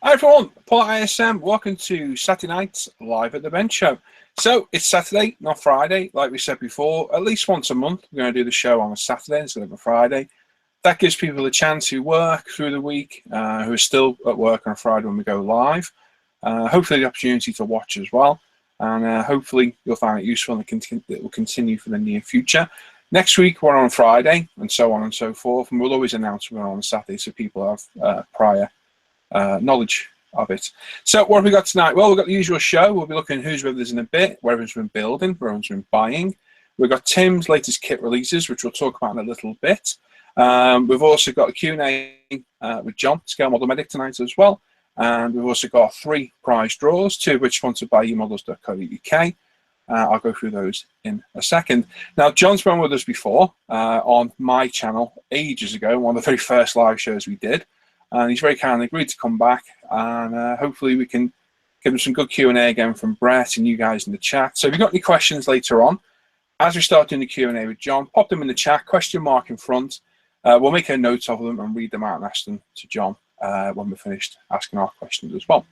Hi everyone, Paul ISM. Welcome to Saturday night's Live at the Bench show. So it's Saturday, not Friday, like we said before. At least once a month, we're going to do the show on a Saturday instead of a Friday. That gives people a chance who work through the week, who are still at work on a Friday when we go live. Hopefully the opportunity to watch as well. And hopefully you'll find it useful and it will continue for the near future. Next week we're on Friday and so on and so forth. And we'll always announce we're on Saturday so people have prior knowledge of it. So what have we got tonight? Well, we've got the usual show. We'll be looking who's with us in a bit, where everyone's been building, where everyone's been buying. We've got Tim's latest kit releases, which we'll talk about in a little bit. We've also got a Q&A with Jon, Scalemodelmedic tonight as well. And we've also got 3 prize draws, 2 of which sponsored by Emodels.co.uk. I'll go through those in a second. Now, Jon's been with us before on my channel ages ago, one of the very first live shows we did. And he's very kindly agreed to come back. And hopefully we can give him some good Q&A again from Bret and you guys in the chat. So if you've got any questions later on, as we start doing the Q&A with Jon, pop them in the chat, question mark in front. We'll make a note of them and read them out and ask them to Jon when we're finished asking our questions as well.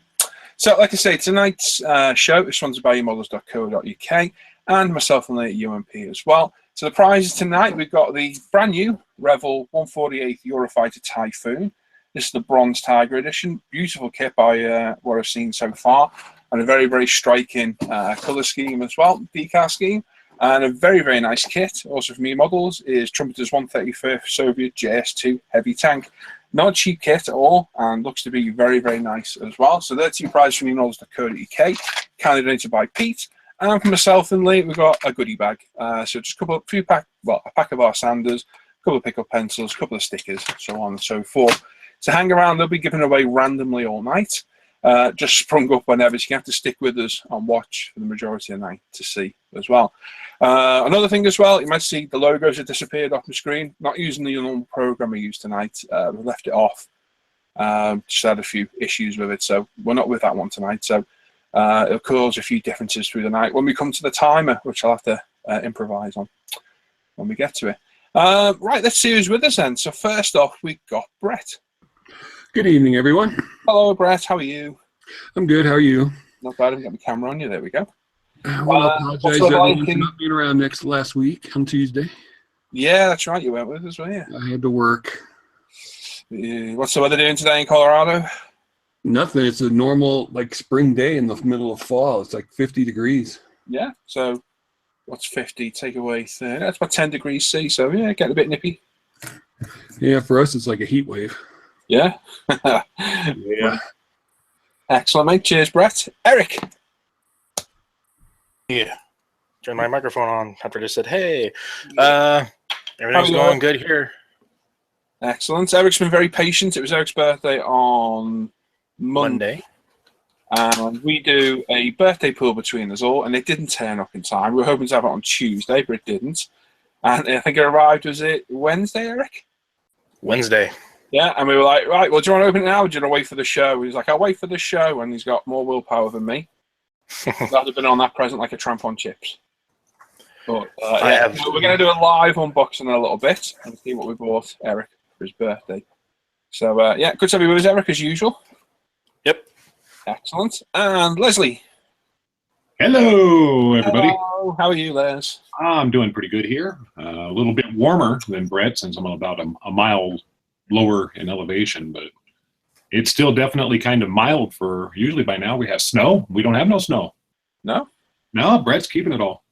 So, like I say, tonight's show is sponsored by Emodels.co.uk and myself and the UMP as well. So the prizes tonight, we've got the brand new Revell 148th Eurofighter Typhoon. This is the Bronze Tiger Edition. Beautiful kit by what I've seen so far. And a very, very striking colour scheme as well, decal scheme. And a very, very nice kit, also from Emodels, is Trumpeter's 135th Soviet JS2 heavy tank. Not a cheap kit at all, and looks to be very, very nice as well. So there are 2 prizes from Emodels.co.uk, kindly donated by Pete. And for myself and Lee, we've got a goodie bag. So just a pack of our sanders, a couple of pickup pencils, a couple of stickers, so on and so forth. So hang around, they'll be given away randomly all night. Just sprung up whenever, so you have to stick with us and watch for the majority of the night to see as well. Another thing as well, you might see the logos have disappeared off the screen. Not using the normal program we use tonight. We left it off. Just had a few issues with it, so we're not with that one tonight. So it'll cause a few differences through the night when we come to the timer, which I'll have to improvise on when we get to it. Right, let's see who's with us then. So first off, we've got Bret. Good evening, everyone. Hello, Bret. How are you? I'm good. How are you? Not bad. I've got my camera on you. There we go. Well, I apologize everyone for not being around last week on Tuesday. Yeah, that's right. You went with us, weren't you? I had to work. What's the weather doing today in Colorado? Nothing. It's a normal, spring day in the middle of fall. It's like 50 degrees. Yeah. So what's 50? Take away 30. That's about 10 degrees C. So, yeah, getting a bit nippy. Yeah, for us, it's like a heat wave. Yeah. Yeah. Excellent, mate. Cheers, Bret. Eric. Yeah. Turn my microphone on after I just said, hey. Everything's going good here. Excellent. Eric's been very patient. It was Eric's birthday on Monday. And we do a birthday pool between us all, and it didn't turn up in time. We were hoping to have it on Tuesday, but it didn't. And I think it arrived, was it Wednesday, Eric? Wednesday. Yeah, and we were like, right, well, do you want to open it now or do you want to wait for the show? He was like, I'll wait for the show, and he's got more willpower than me. I'd have been on that present like a tramp on chips. But yeah, we're going to do a live unboxing in a little bit and see what we bought Eric for his birthday. So, yeah, good to have you with us, Eric, as usual. Yep. Excellent. And Leslie. Hello, everybody. Hello. How are you, Les? I'm doing pretty good here. A little bit warmer than Bret since I'm about a mile lower in elevation, but it's still definitely kind of mild for, usually by now we have snow. We don't have no snow. No? No, Bret's keeping it all.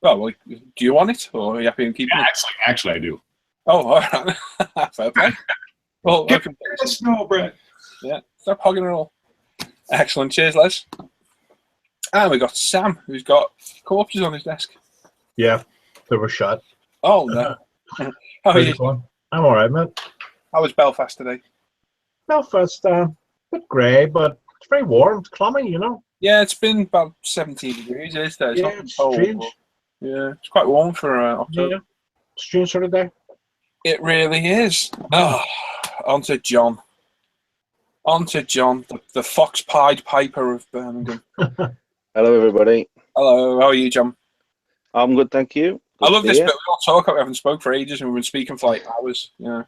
Oh, well, do you want it, or are you happy in keeping it? Actually, I do. Oh, all right. Fair play. Well, Get the snow, Bret. Yeah, stop hogging it all. Excellent. Cheers, Les. And we got Sam, who's got corpses on his desk. Yeah, they were shot. Oh, no. How are you? I'm all right, man. How was Belfast today? Belfast, a bit grey, but it's very warm. It's clammy, you know. Yeah, it's been about 17 degrees, is there? It's yeah, not it's cold, strange. but yeah, it's quite warm for October. Yeah, strange sort of day. It really is. Oh, on to Jon. On to Jon, the Fox Pied Piper of Birmingham. Hello, everybody. Hello, how are you, Jon? I'm good, thank you. Good I love to this hear. bit. We all talk. We haven't spoke for ages, and we've been speaking for like hours. Yeah.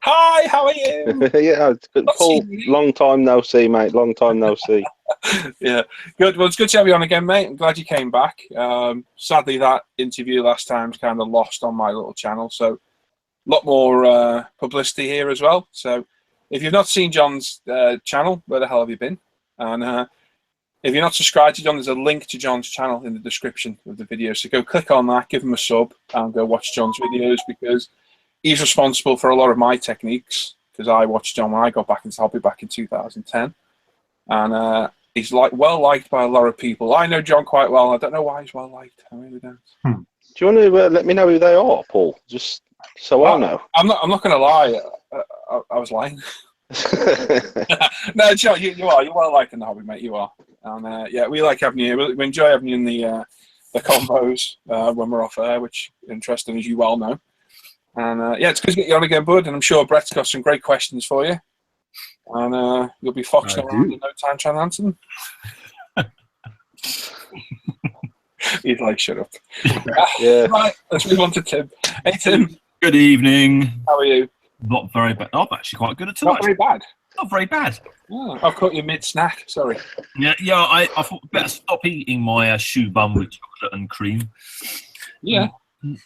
Hi, how are you? Yeah, it's good. Not Paul, seen you. long time no see, mate. Long time no see. Yeah, good. Well, it's good to have you on again, mate. I'm glad you came back. Sadly, that interview last time's kind of lost on my little channel, so a lot more publicity here as well. So if you've not seen Jon's channel, where the hell have you been? And if you're not subscribed to Jon, there's a link to Jon's channel in the description of the video. So go click on that, give him a sub, and go watch Jon's videos, because he's responsible for a lot of my techniques, because I watched Jon when I got back into hobby back in 2010. And he's well liked by a lot of people. I know Jon quite well. I don't know why he's well liked. I really don't. Do you want to let me know who they are, Paul? Just so I know. I'm not going to lie. I was lying. No, Jon, you are. You're well liked in the hobby, mate. You are. And yeah, we like having you. We enjoy having you in the combos when we're off air, which is interesting, as you well know. And yeah, it's good to get you on again, bud. And I'm sure Bret's got some great questions for you. And you'll be foxing around in no time trying to answer them. He's like, shut up. Yeah. Right, let's move on to Tim. Hey, Tim. Good evening. How are you? Not very bad. I'm actually quite good at Not tonight. very bad. Not very bad. Oh, I've caught you mid-snack. Sorry. Yeah. I thought I'd better stop eating my shoe bun with chocolate and cream. Yeah.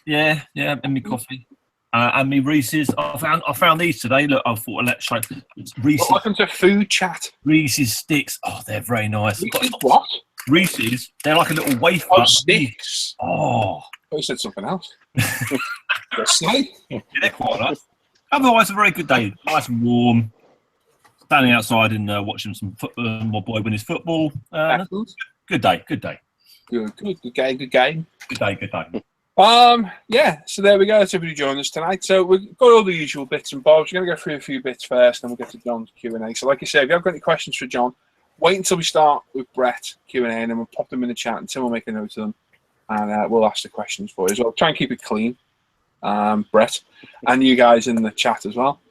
Yeah, and my coffee. And me Reese's. I found these today. Look, I thought let's try Reese's. Welcome to food chat. Reese's sticks. Oh, they're very nice. What? Reese's. They're like a little wafer. Oh, sticks. Oh. Oh, you said something else. Snake? Yeah, they're quite nice. Otherwise, a very good day. Nice and warm. Standing outside and watching some football. My boy win his football. Good day. Good game. Good day. Yeah, so there we go. That's everybody joining us tonight. So we've got all the usual bits and bobs. We're going to go through a few bits first, and then we'll get to Jon's Q&A. So like I said, if you have got any questions for Jon, wait until we start with Bret Q&A, and then we'll pop them in the chat, and Tim will make a note of them, and we'll ask the questions for you as well. Try and keep it clean, Bret, and you guys in the chat as well.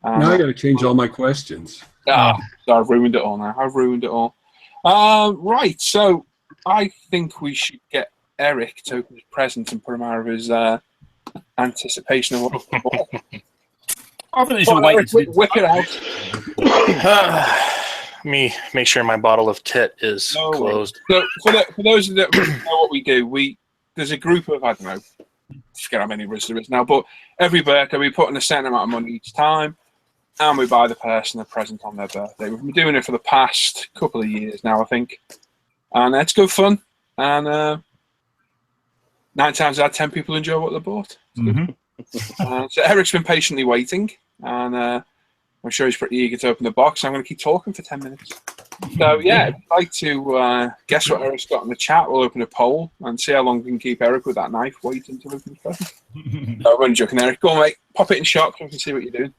Now I got to change all my questions. So I've ruined it all now. I've ruined it all. Right, so I think we should get Eric to open his presents and put him out of his anticipation of what's going on. I think should wait. Whip it out. Me make sure my bottle of tit is closed. So for those that know what we do, there's a group of, I don't know, I forget how many there is now, but every birthday we put in a certain amount of money each time, and we buy the person a present on their birthday. We've been doing it for the past couple of years now, I think, and it's good fun. And 9 times out of 10 people enjoy what they bought. So Eric's been patiently waiting, and I'm sure he's pretty eager to open the box. I'm going to keep talking for 10 minutes. So yeah, if you'd like to guess what Eric's got in the chat, we'll open a poll and see how long we can keep Eric with that knife waiting to open his present. I'm only joking, Eric. Go on, mate. Pop it in shot so we can see what you're doing.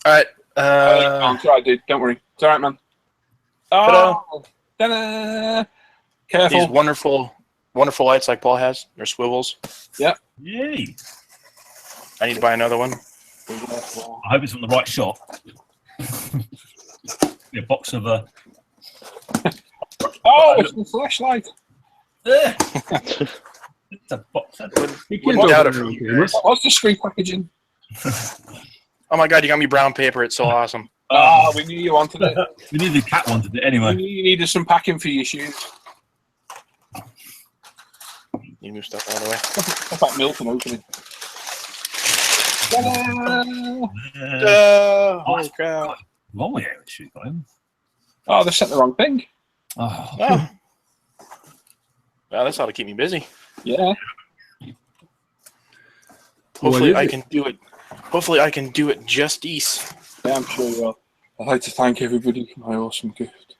All right. It's all right, dude. Don't worry. It's all right, man. Oh, ta-da! Careful. These wonderful lights like Paul has. They're swivels. Yeah. Yay. I need to buy another one. I hope it's from the right shop. A box of Oh, it's the flashlight. it's a box. Wouldn't doubt it from you guys. What's the street packaging? Oh my god, you got me brown paper. It's so awesome. We knew you wanted it. We knew the cat wanted it anyway. We knew you needed some packing for your shoes. You move stuff out of the way. Pop that milk and open it. Holy crap. Long way out shoot going. Oh, they sent the wrong thing. Oh. Oh. Well, that's how to keep me busy. Yeah. Hopefully I can do it. Hopefully I can do it justice. Yeah, I'm sure you will. I'd like to thank everybody for my awesome gift.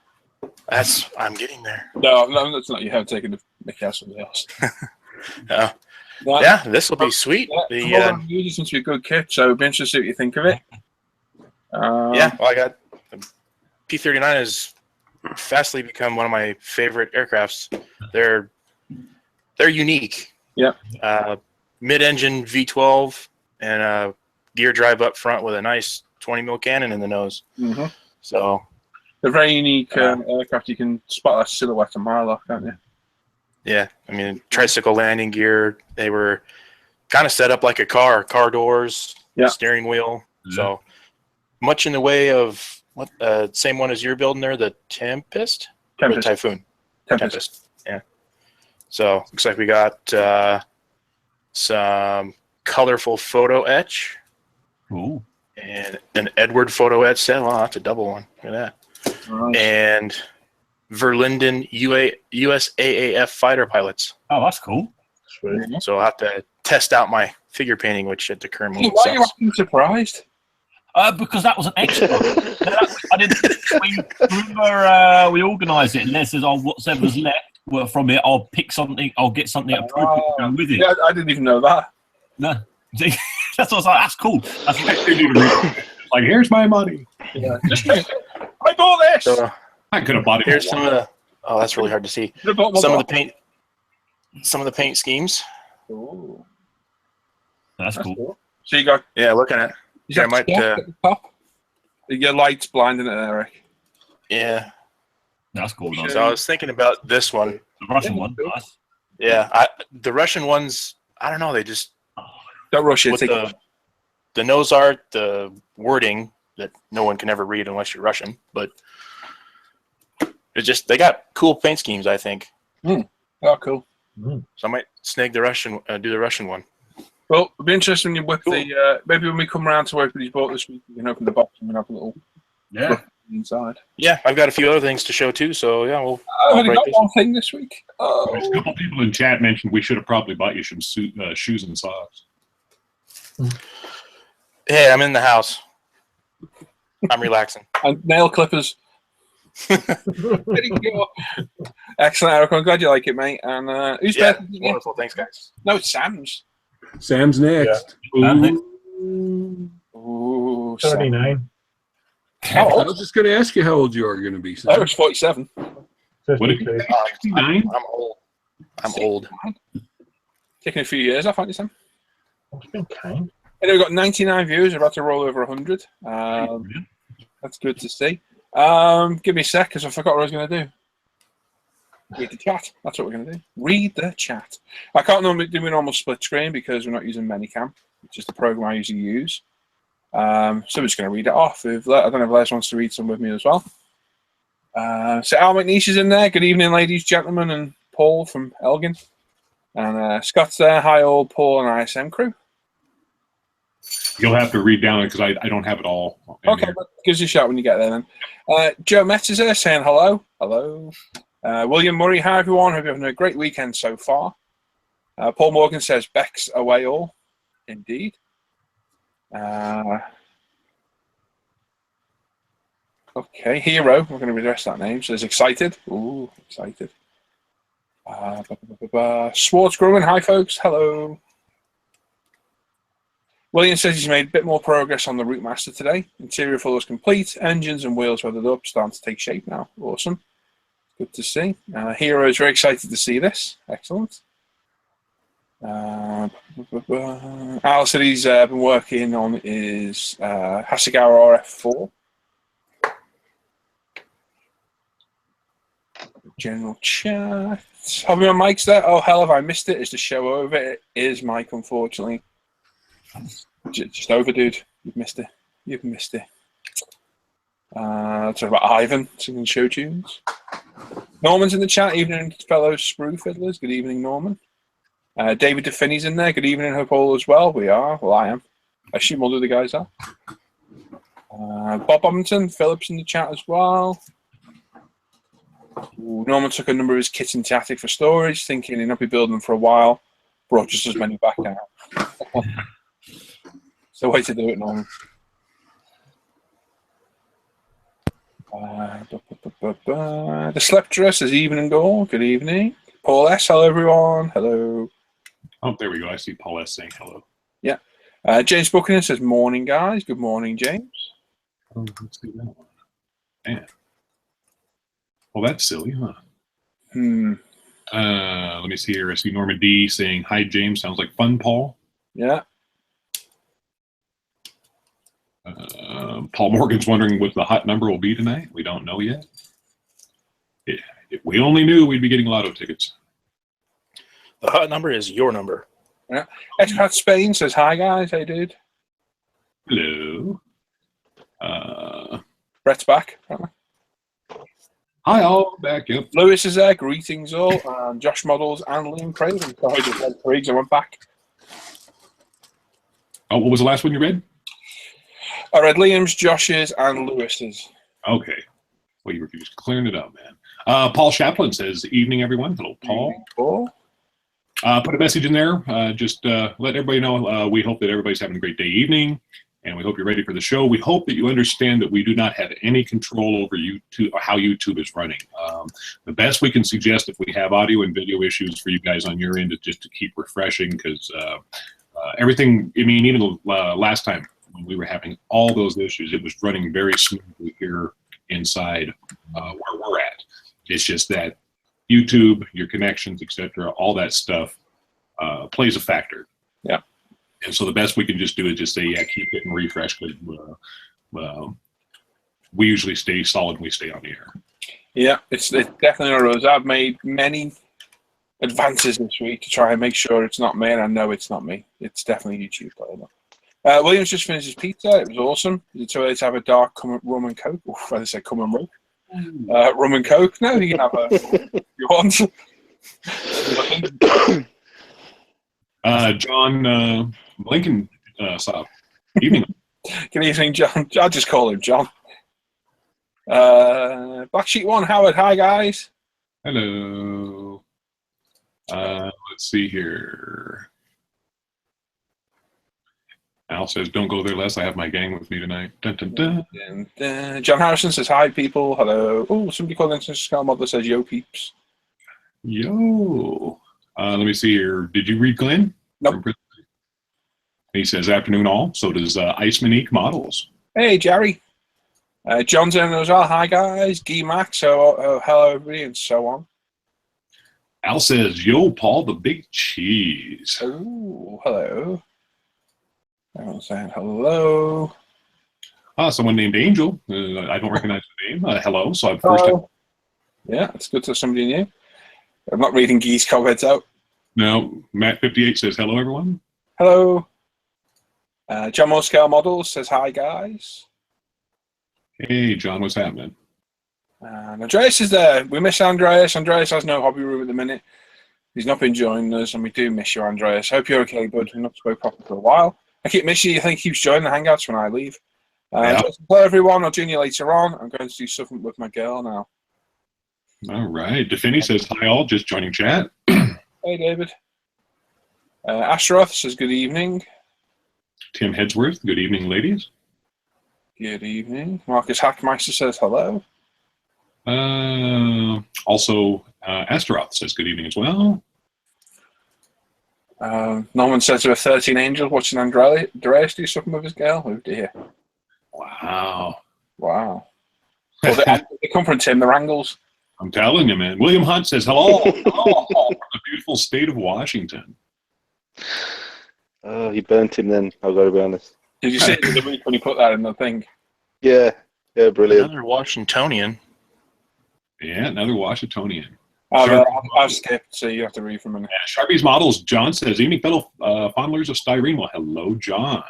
I'm getting there. No, that's not you. Have taken the mickey out of somebody else. Yeah, this will be sweet. Yeah, it seems to be a good kit, so it'd be interesting to see what you think of it. Yeah, well, I got P-39 has fastly become one of my favorite aircrafts. They're unique. Yeah. Mid-engine V12 and a gear drive up front with a nice 20 mil cannon in the nose. Mm-hmm. So they're very unique aircraft. You can spot that silhouette a mile off, can't you? Yeah, I mean, tricycle landing gear. They were kind of set up like a car doors, steering wheel, So much in the way of what same one as you're building there, the Tempest? Or the Typhoon. Tempest. Yeah. So looks like we got some colorful photo etch. Ooh. And an Edward photo etch set. Wow, that's a double one. Look at that. Nice. And Verlinden USAAF fighter pilots. Oh, that's cool. Sweet. So I'll have to test out my figure painting, which at the current moment Why are you sucks. acting surprised? Because that was an extra. I didn't. Remember, we organised it, and Les says, "Oh, whatever's left from it, I'll pick something. I'll get something appropriate to go with it." Yeah, I didn't even know that. No, that's what I was like. That's cool. That's Like, here's my money. Yeah. Just I bought this. So I could have bought it. here's some of the. Oh, that's really hard to see. Some of the paint. Some of the paint schemes. Ooh, that's cool. So you got. Yeah, looking at. You Yeah, I got might. at the top. Your light's blinding it, Eric. Yeah. That's cool. Nice. So I was thinking about this one. The Russian one. Nice. Yeah, the Russian ones. I don't know. They just Don't rush it. with Take it. the nose art, the wording that no one can ever read unless you're Russian. But it's just they got cool paint schemes. I think. Oh, cool. So I might snag the Russian, do the Russian one. Well, it'll be interesting when you whip Cool. the. Maybe when we come around to open his bought this week, we can open the box and we'll have a little Yeah. look inside. Yeah, I've got a few other things to show too. So yeah, we'll. I've only break got this. one thing this week. There's a couple people in chat mentioned we should have probably bought you some shoes and socks. Hey, I'm in the house. I'm relaxing. And nail clippers. There you go. Excellent, Eric. I'm glad you like it, mate. And who's Yeah, better? wonderful. Thanks, guys. No, it's Sam's. Sam's next. Ooh, Sam. 39. How I old? was just going to ask you how old you are going to be. Sam. Eric's 47. What did you 52. say? 69? I'm old. I'm old. Taking a few years off, aren't you, Sam? It's been kind. Anyway, we've got 99 views. We're about to roll over 100. That's good to see. Give me a sec, because I forgot what I was going to do. Read the chat. That's what we're going to do. Read the chat. I can't normally do a normal split screen because we're not using Minicam, which is the program I usually use. So we're just going to read it off. I don't know if Les wants to read some with me as well. So Al McNeish is in there. Good evening, ladies, gentlemen, and Paul from Elgin. And Scott's there. Hi, all, Paul and ISM crew. You'll have to read down it because I don't have it all. in Okay, here. but gives you a shout when you get there then. Joe Metz is there saying hello. Hello. William Murray, hi everyone. Hope you're having a great weekend so far. Paul Morgan says Beck's away all. Indeed. Okay, Hero. We're going to redress that name. Says excited. Ooh, excited. Swartz Grumman, hi folks. Hello. William says he's made a bit more progress on the Route Master today. Interior floor is complete. Engines and wheels weathered up. Starting to take shape now. Awesome. Good to see. Hero is very excited to see this. Excellent. Al said he's been working on his Hasegawa RF4. General chat. Have we on Mike's there? Oh, hell, have I missed it? Is the show over? It is, Mike, unfortunately. Just over, dude. You've missed it. You've missed it. Talk about Ivan singing show tunes. Norman's in the chat. Evening, fellow sprue fiddlers. Good evening, Norman. David DeFinney's in there. Good evening, hope all as well. We are. Well, I am. I assume all the other guys are. Bob Bobbington, Phillips in the chat as well. Ooh, Norman took a number of his kits into the attic for storage, thinking he'd not be building them for a while. Brought just as many back now. It's the way to do it, Norman. The Sleptra says evening all. Good evening. Paul S. Hello, everyone. Hello. Oh, there we go. I see Paul S. saying hello. Yeah. James Buchanan says morning, guys. Good morning, James. Oh, let's do that one. Man. Well, that's silly, huh? Let me see here. I see Norman D saying, hi, James. Sounds like fun, Paul. Yeah. Paul Morgan's wondering what the hot number will be tonight. We don't know yet. If we only knew, we'd be getting lotto tickets. The hot number is your number. Yeah. Expat Spain says hi, guys. Hey, dude. Hello. Bret's back, apparently. Hi, all. Back up. Lewis is there. Greetings, all. And Josh Models and Liam Craven. Sorry, just read three, I went back. Oh, what was the last one you read? I read Liam's, Josh's, and Lewis's. Okay. Well, you were just clearing it up, man. Paul Chaplin says, evening, everyone. Hello, Paul. Paul. Put a message in there. Just let everybody know we hope that everybody's having a great day, evening, and we hope you're ready for the show. We hope that you understand that we do not have any control over YouTube or how YouTube is running. The best we can suggest if we have audio and video issues for you guys on your end is just to keep refreshing, because everything, I mean, even last time when we were having all those issues, it was running very smoothly here inside where we're at. It's just that YouTube, your connections, etc., all that stuff plays a factor. Yeah. And so the best we can just do is just say, yeah, keep hitting refresh, because we usually stay solid and we stay on the air. Yeah, it's definitely one of those. I've made many advances this week to try and make sure it's not me, and I know it's not me. It's definitely YouTube. Williams just finished his pizza. It was awesome. Is it too early to have a dark rum and coke? Oof, I said cum and rum. Rum and coke? No, you can have a if you want. John Blinken saw. Evening. Good evening, John. I'll just call him John. Black Sheep 1, Howard. Hi, guys. Hello. Let's see here. Al says, don't go there, Les. I have my gang with me tonight. Dun, dun, dun. And, John Harrison says, hi, people. Hello. Oh, somebody called in Scalemodelmedic says, yo, peeps. Yo. Let me see here. Did you read Glenn? Nope. He says, afternoon all. So does Ice Models. Hey, Jerry. John's in as well. Hi, guys. Guy Max. So, hello, everybody, and so on. Al says, yo, Paul, the big cheese. Oh, hello. Everyone's saying hello. Someone named Angel. I don't recognize the name. Hello. So I'm first time. Yeah, it's good to have somebody new. I'm not reading Guy's comments out. No, Matt58 says, hello, everyone. Hello. John Moscale Models says, hi, guys. Hey, John, what's happening? And Andreas is there. We miss Andreas. Andreas has no hobby room at the minute. He's not been joining us, and we do miss you, Andreas. Hope you're okay, bud. We've not spoke properly for a while. I keep missing you. I think he keeps joining the Hangouts when I leave. Yeah. Hello, everyone. I'll join you later on. I'm going to do something with my girl now. All right. Defini says, hi, all. Just joining chat. Hey, David. Ashroth says, good evening. Tim Headsworth, good evening, ladies. Good evening. Marcus Hackmeister says, hello. Also, Astaroth says, good evening as well. Norman says there are 13 angels watching Andreas do something with his girl. Oh, dear. Wow. Wow. Well, they come from Tim the Wrangles. I'm telling you, man. William Hunt says, hello. Hello from the beautiful state of Washington. Oh, he burnt him then, I've got to be honest. Did you see it the week when you put that in the thing? Yeah, brilliant. Another Washingtonian. Yeah, another Washingtonian. I've skipped, so you have to read from a minute. Sharpie's Models, John says, evening, fellow fondlers of styrene. Well, hello, John.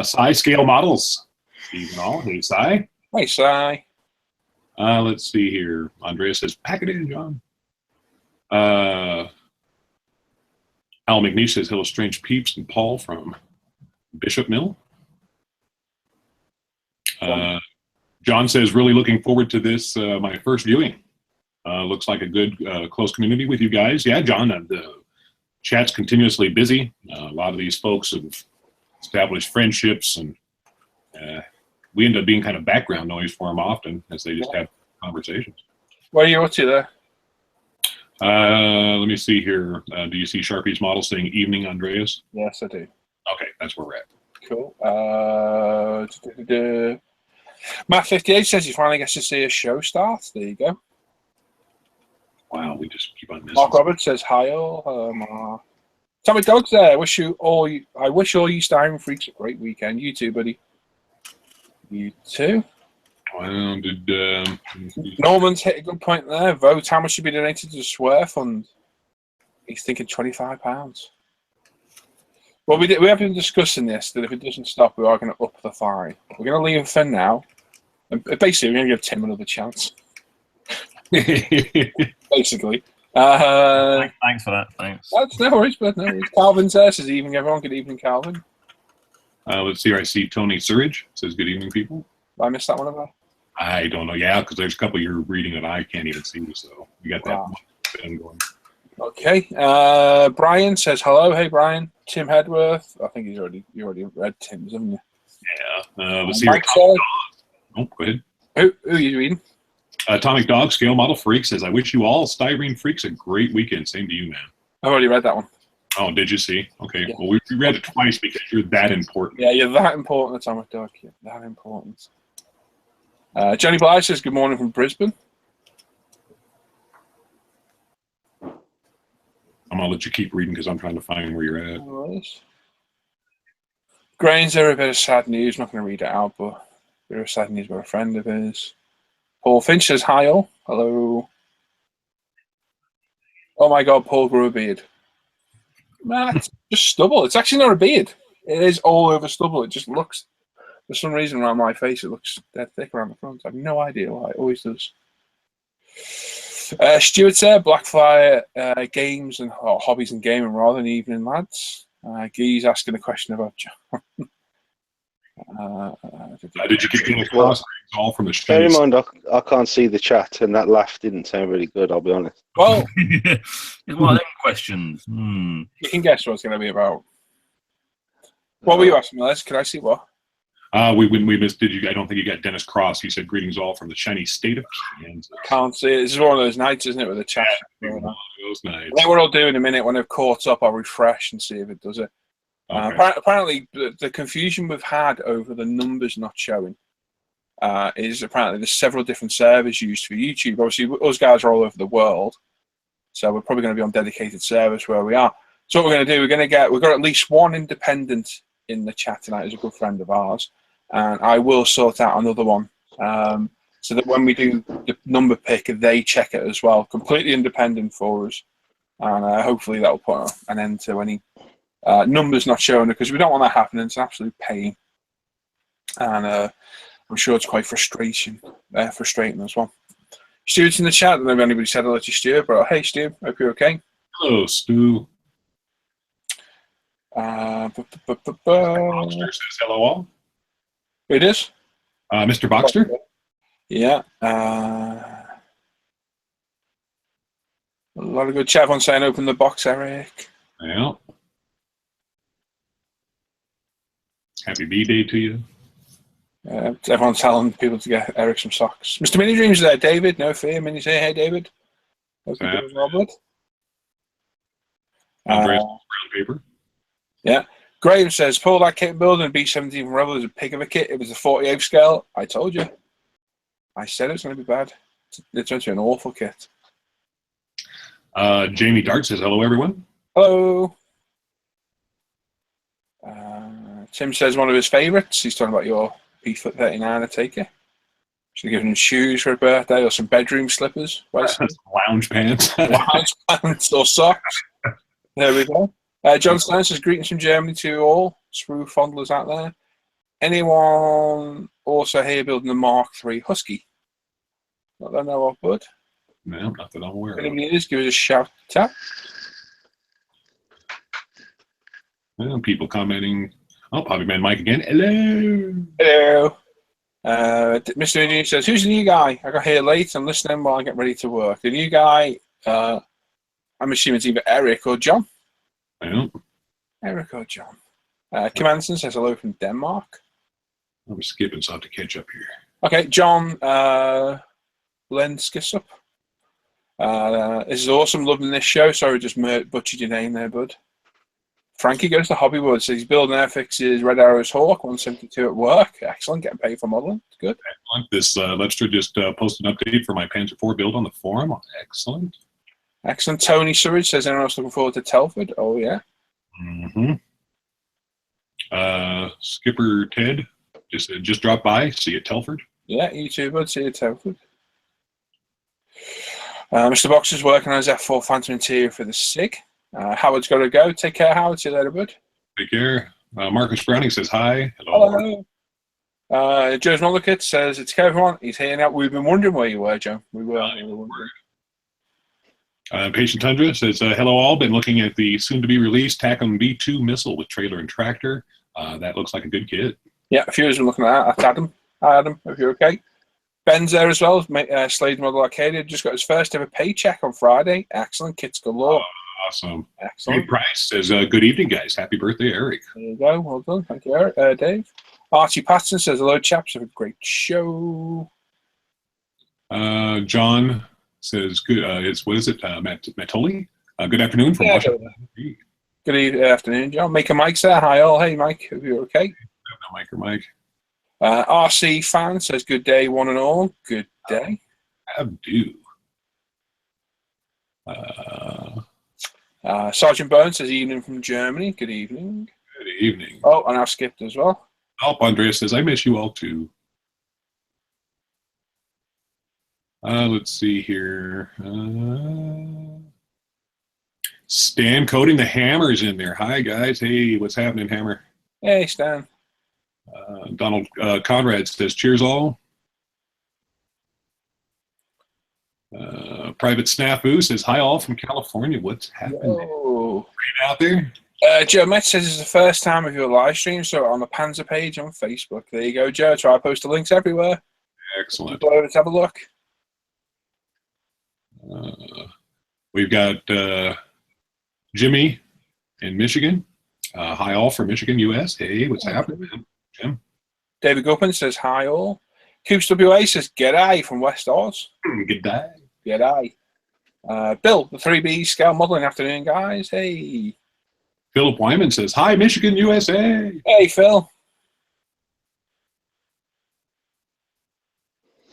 Cy Scale Models. Evening all. Hey, Cy. Hey, Cy. Let's see here. Andrea says, pack it in, John. Al McNeish says, hello, strange peeps, and Paul from Bishop Mill. John says, really looking forward to this, my first viewing. Looks like a good, close community with you guys. Yeah, John, the chat's continuously busy. A lot of these folks have established friendships, and we end up being kind of background noise for them often as they just have conversations. What are you up to there? Let me see here. Do you see Sharpie's model saying evening, Andreas? Yes, I do. Okay, that's where we're at. Cool. Matt58 says he finally gets to see a show start. There you go. Wow, we just keep on missing. Mark Roberts says hi all. Tommy Dogg's there. I wish all you Styrene freaks a great weekend. You too, buddy. You too. Well, Norman's hit a good point there. Vote how much should be donated to the Swear Fund. He's thinking £25. Well, we have been discussing this, that if it doesn't stop, we are going to up the fine. We're going to leave it for now. And basically, we're going to give Tim another chance. Basically. Thanks for that. Thanks. That's no worries, but no worries. Calvin says, evening, everyone. Good evening, Calvin. Let's see. I see Tony Surridge says, "Good evening, people." I missed that one over. I don't know. Yeah, because there's a couple you're reading that I can't even see. So you got that thing going. Okay. Brian says hello. Hey, Brian. Tim Hedworth. I think you already read Tim's, haven't you? Yeah. Let's see. Mike Oh, go ahead. Who are you reading? Atomic Dog Scale Model Freak says, "I wish you all styrene freaks a great weekend." Same to you, man. I've already read that one. Oh, did you see? Okay. Yeah. Well, we read it twice because you're that important. Yeah, you're that important, Atomic Dog. You're that important. Johnny Bly says, good morning from Brisbane. I'm going to let you keep reading because I'm trying to find where you're at. Nice. Grains are a bit of sad news. I'm not going to read it out, but a bit of sad news about a friend of his. Paul Finch says, hi all. Hello. Oh my God, Paul grew a beard. Nah, it's just stubble. It's actually not a beard. It is all over stubble. It just looks, for some reason around my face, it looks dead thick around the front. I have no idea why. It always does. Stuart said, Blackfire games and hobbies and gaming rather than evening, lads. Guy's asking a question about John. Did you get across all from the Bear in mind, I can't see the chat, and that laugh didn't sound really good, I'll be honest. Well, it's one of them questions. You can guess what it's going to be about. What were you asking, Les? Can I see what? We missed. Did you? I don't think you got Dennis Cross. He said, "Greetings all from the shiny state of Kansas." Can't see it. This is one of those nights, isn't it, with the chat? Yeah, one of those nights. I think what I'll do in a minute when I've caught up, I'll refresh and see if it does it. Okay. Apparently, the confusion we've had over the numbers not showing is apparently there's several different servers used for YouTube. Obviously, us guys are all over the world, so we're probably going to be on dedicated servers where we are. So what we're going to do, we've got at least one independent in the chat tonight, who's a good friend of ours, and I will sort out another one so that when we do the number pick, they check it as well, completely independent for us, and hopefully that will put an end to any numbers not showing, because we don't want that happening. It's an absolute pain, and I'm sure it's quite frustrating as well. Stuart's in the chat. I don't know if anybody said hello to Stuart, but hey, Stu, hope you're okay. Hello, Stu. Boxster says hello all. It is? Mr. Boxster? Yeah. A lot of good chat on saying open the box, Eric. Yeah. Happy B-Day to you. Everyone's telling people to get Eric some socks. Mr. Mini Dreams is there, David. No fear. Mini say, hey, David. Hope you're doing well, bud. Andreas, brown paper. Yeah. Graham says, pull that kit build and B-17 from Revell is a pig of a kit. It was a 48 scale. I told you. I said it's going to be bad. It's going to be an awful kit. Jamie Dart says, hello, everyone. Hello. Tim says one of his favourites. He's talking about your P-39, I take it. Should have given him shoes for a birthday or some bedroom slippers. Lounge pants. Lounge pants or socks. There we go. John Stein says, greetings from Germany to you all. Screw fondlers out there. Anyone also here building the Mark III Husky? Not that I know of, bud. No, not that I'm aware of. If anybody is, give us a shout. Tap. Well, people commenting. Oh, Poppy Man Mike again. Hello. Hello. Mr. Indian says, who's the new guy? I got here late. I'm listening while I get ready to work. The new guy, I'm assuming it's either Eric or John. Yeah. Eric or John. Kim Anderson says hello from Denmark. I'm skipping, so I have to catch up here. Okay, John Lenskisup. This is awesome. Loving this show. Sorry, just butchered your name there, bud. Frankie goes to Hobbywood. So he's building Airfix's Red Arrows Hawk 172 at work. Excellent. Getting paid for modeling. Good. Excellent. This Lepster just posted an update for my Panzer IV build on the forum. Excellent. Excellent. Tony Surridge says, anyone else looking forward to Telford? Oh, yeah. Mm-hmm. Skipper Ted just dropped by. See you at Telford. Yeah, you too, bud. See you at Telford. Mr. Box is working on his F4 Phantom interior for the SIG. Howard's got to go. Take care, Howard. See you later, bud. Take care. Marcus Browning says hi. Hello. Joe's Mollikit says, it's everyone. He's here now. We've been wondering where you were, Joe. We were wondering. Patient Tundra says, hello all. Been looking at the soon-to-be-released TACM V2 missile with trailer and tractor. That looks like a good kit. Yeah, a few of us been looking at that. That's Adam. Hi, Adam, if you're okay. Ben's there as well. Slade Model Arcadia just got his first ever paycheck on Friday. Excellent. Kits galore. Awesome. Excellent. Dave Price says, good evening, guys. Happy birthday, Eric. There you go. Well done. Thank you, Eric. Dave. Archie Patson says, hello, chaps. Have a great show. John says, good. What is it? Matoli? Good afternoon from Washington. Good afternoon, John. Mike and Mike's there. Hi, all. Hey, Mike. Are you okay? No, Mike or Mike. RC fan says, good day, one and all. Good day. Abdo. Sergeant Bones says, evening from Germany. Good evening. Good evening. Oh, and I've skipped as well. Oh, Andreas says, I miss you all too. Let's see here. Stan Coding the Hammer's in there. Hi, guys. Hey, what's happening, Hammer? Hey, Stan. Donald Conrad says, cheers all. Private Snafu says, hi all from California. What's happening? Great out there. Joe Met says it's the first time of your live stream, so on the Panzer page on Facebook. There you go, Joe. Try to post the links everywhere. Excellent. Go over to have a look. We've got Jimmy in Michigan. Hi all from Michigan, US. Hey, what's happening, man? Jim. David Gopin says, hi all. Coops WA says, g'day from West Oz. G'day. G'day. Bill, the 3B scale modeling afternoon, guys. Hey. Philip Wyman says, hi, Michigan, USA. Hey, Phil.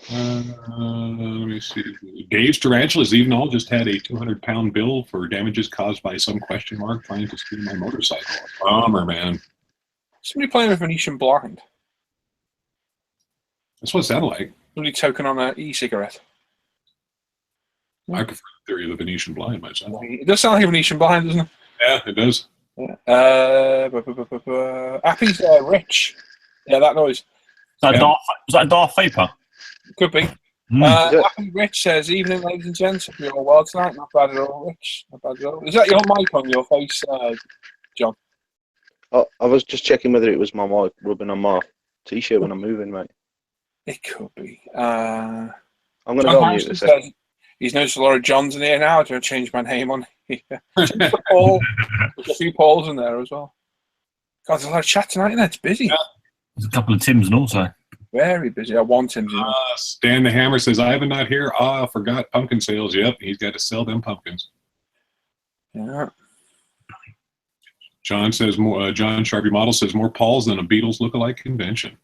Let me see. Dave's Tarantulas even all just had a 200-pound bill for damages caused by some question mark trying to steal my motorcycle. Bummer, man. Somebody playing with Venetian Blind. That's what it sounded like. Somebody token on an e-cigarette. I prefer the theory of the Venetian Blind myself. It does sound like a Venetian Blind, doesn't it? Yeah, it does. Yeah. Appy's Rich. Yeah, that noise. Was that Darth Vapor? Could be. Happy Rich says, evening, ladies and gents. Hope you're all well tonight. Not bad at all, Rich. Not bad at all. Is that your mic on your face, John? Oh, I was just checking whether it was my mic rubbing on my t-shirt when I'm moving, mate. It could be. I'm going to go on mute. Says, he's noticed a lot of Johns in here now. I'm going to change my name on here. Paul. There's a few Pauls in there as well. God, there's a lot of chat tonight, isn't it? It's busy. Yeah. There's a couple of Tims and also. Very busy. I want Tim's. Stan the Hammer says, Ivan not here. I forgot pumpkin sales. Yep, he's got to sell them pumpkins. Yeah. John says more. John Sharpie Model says more Pauls than a Beatles lookalike convention.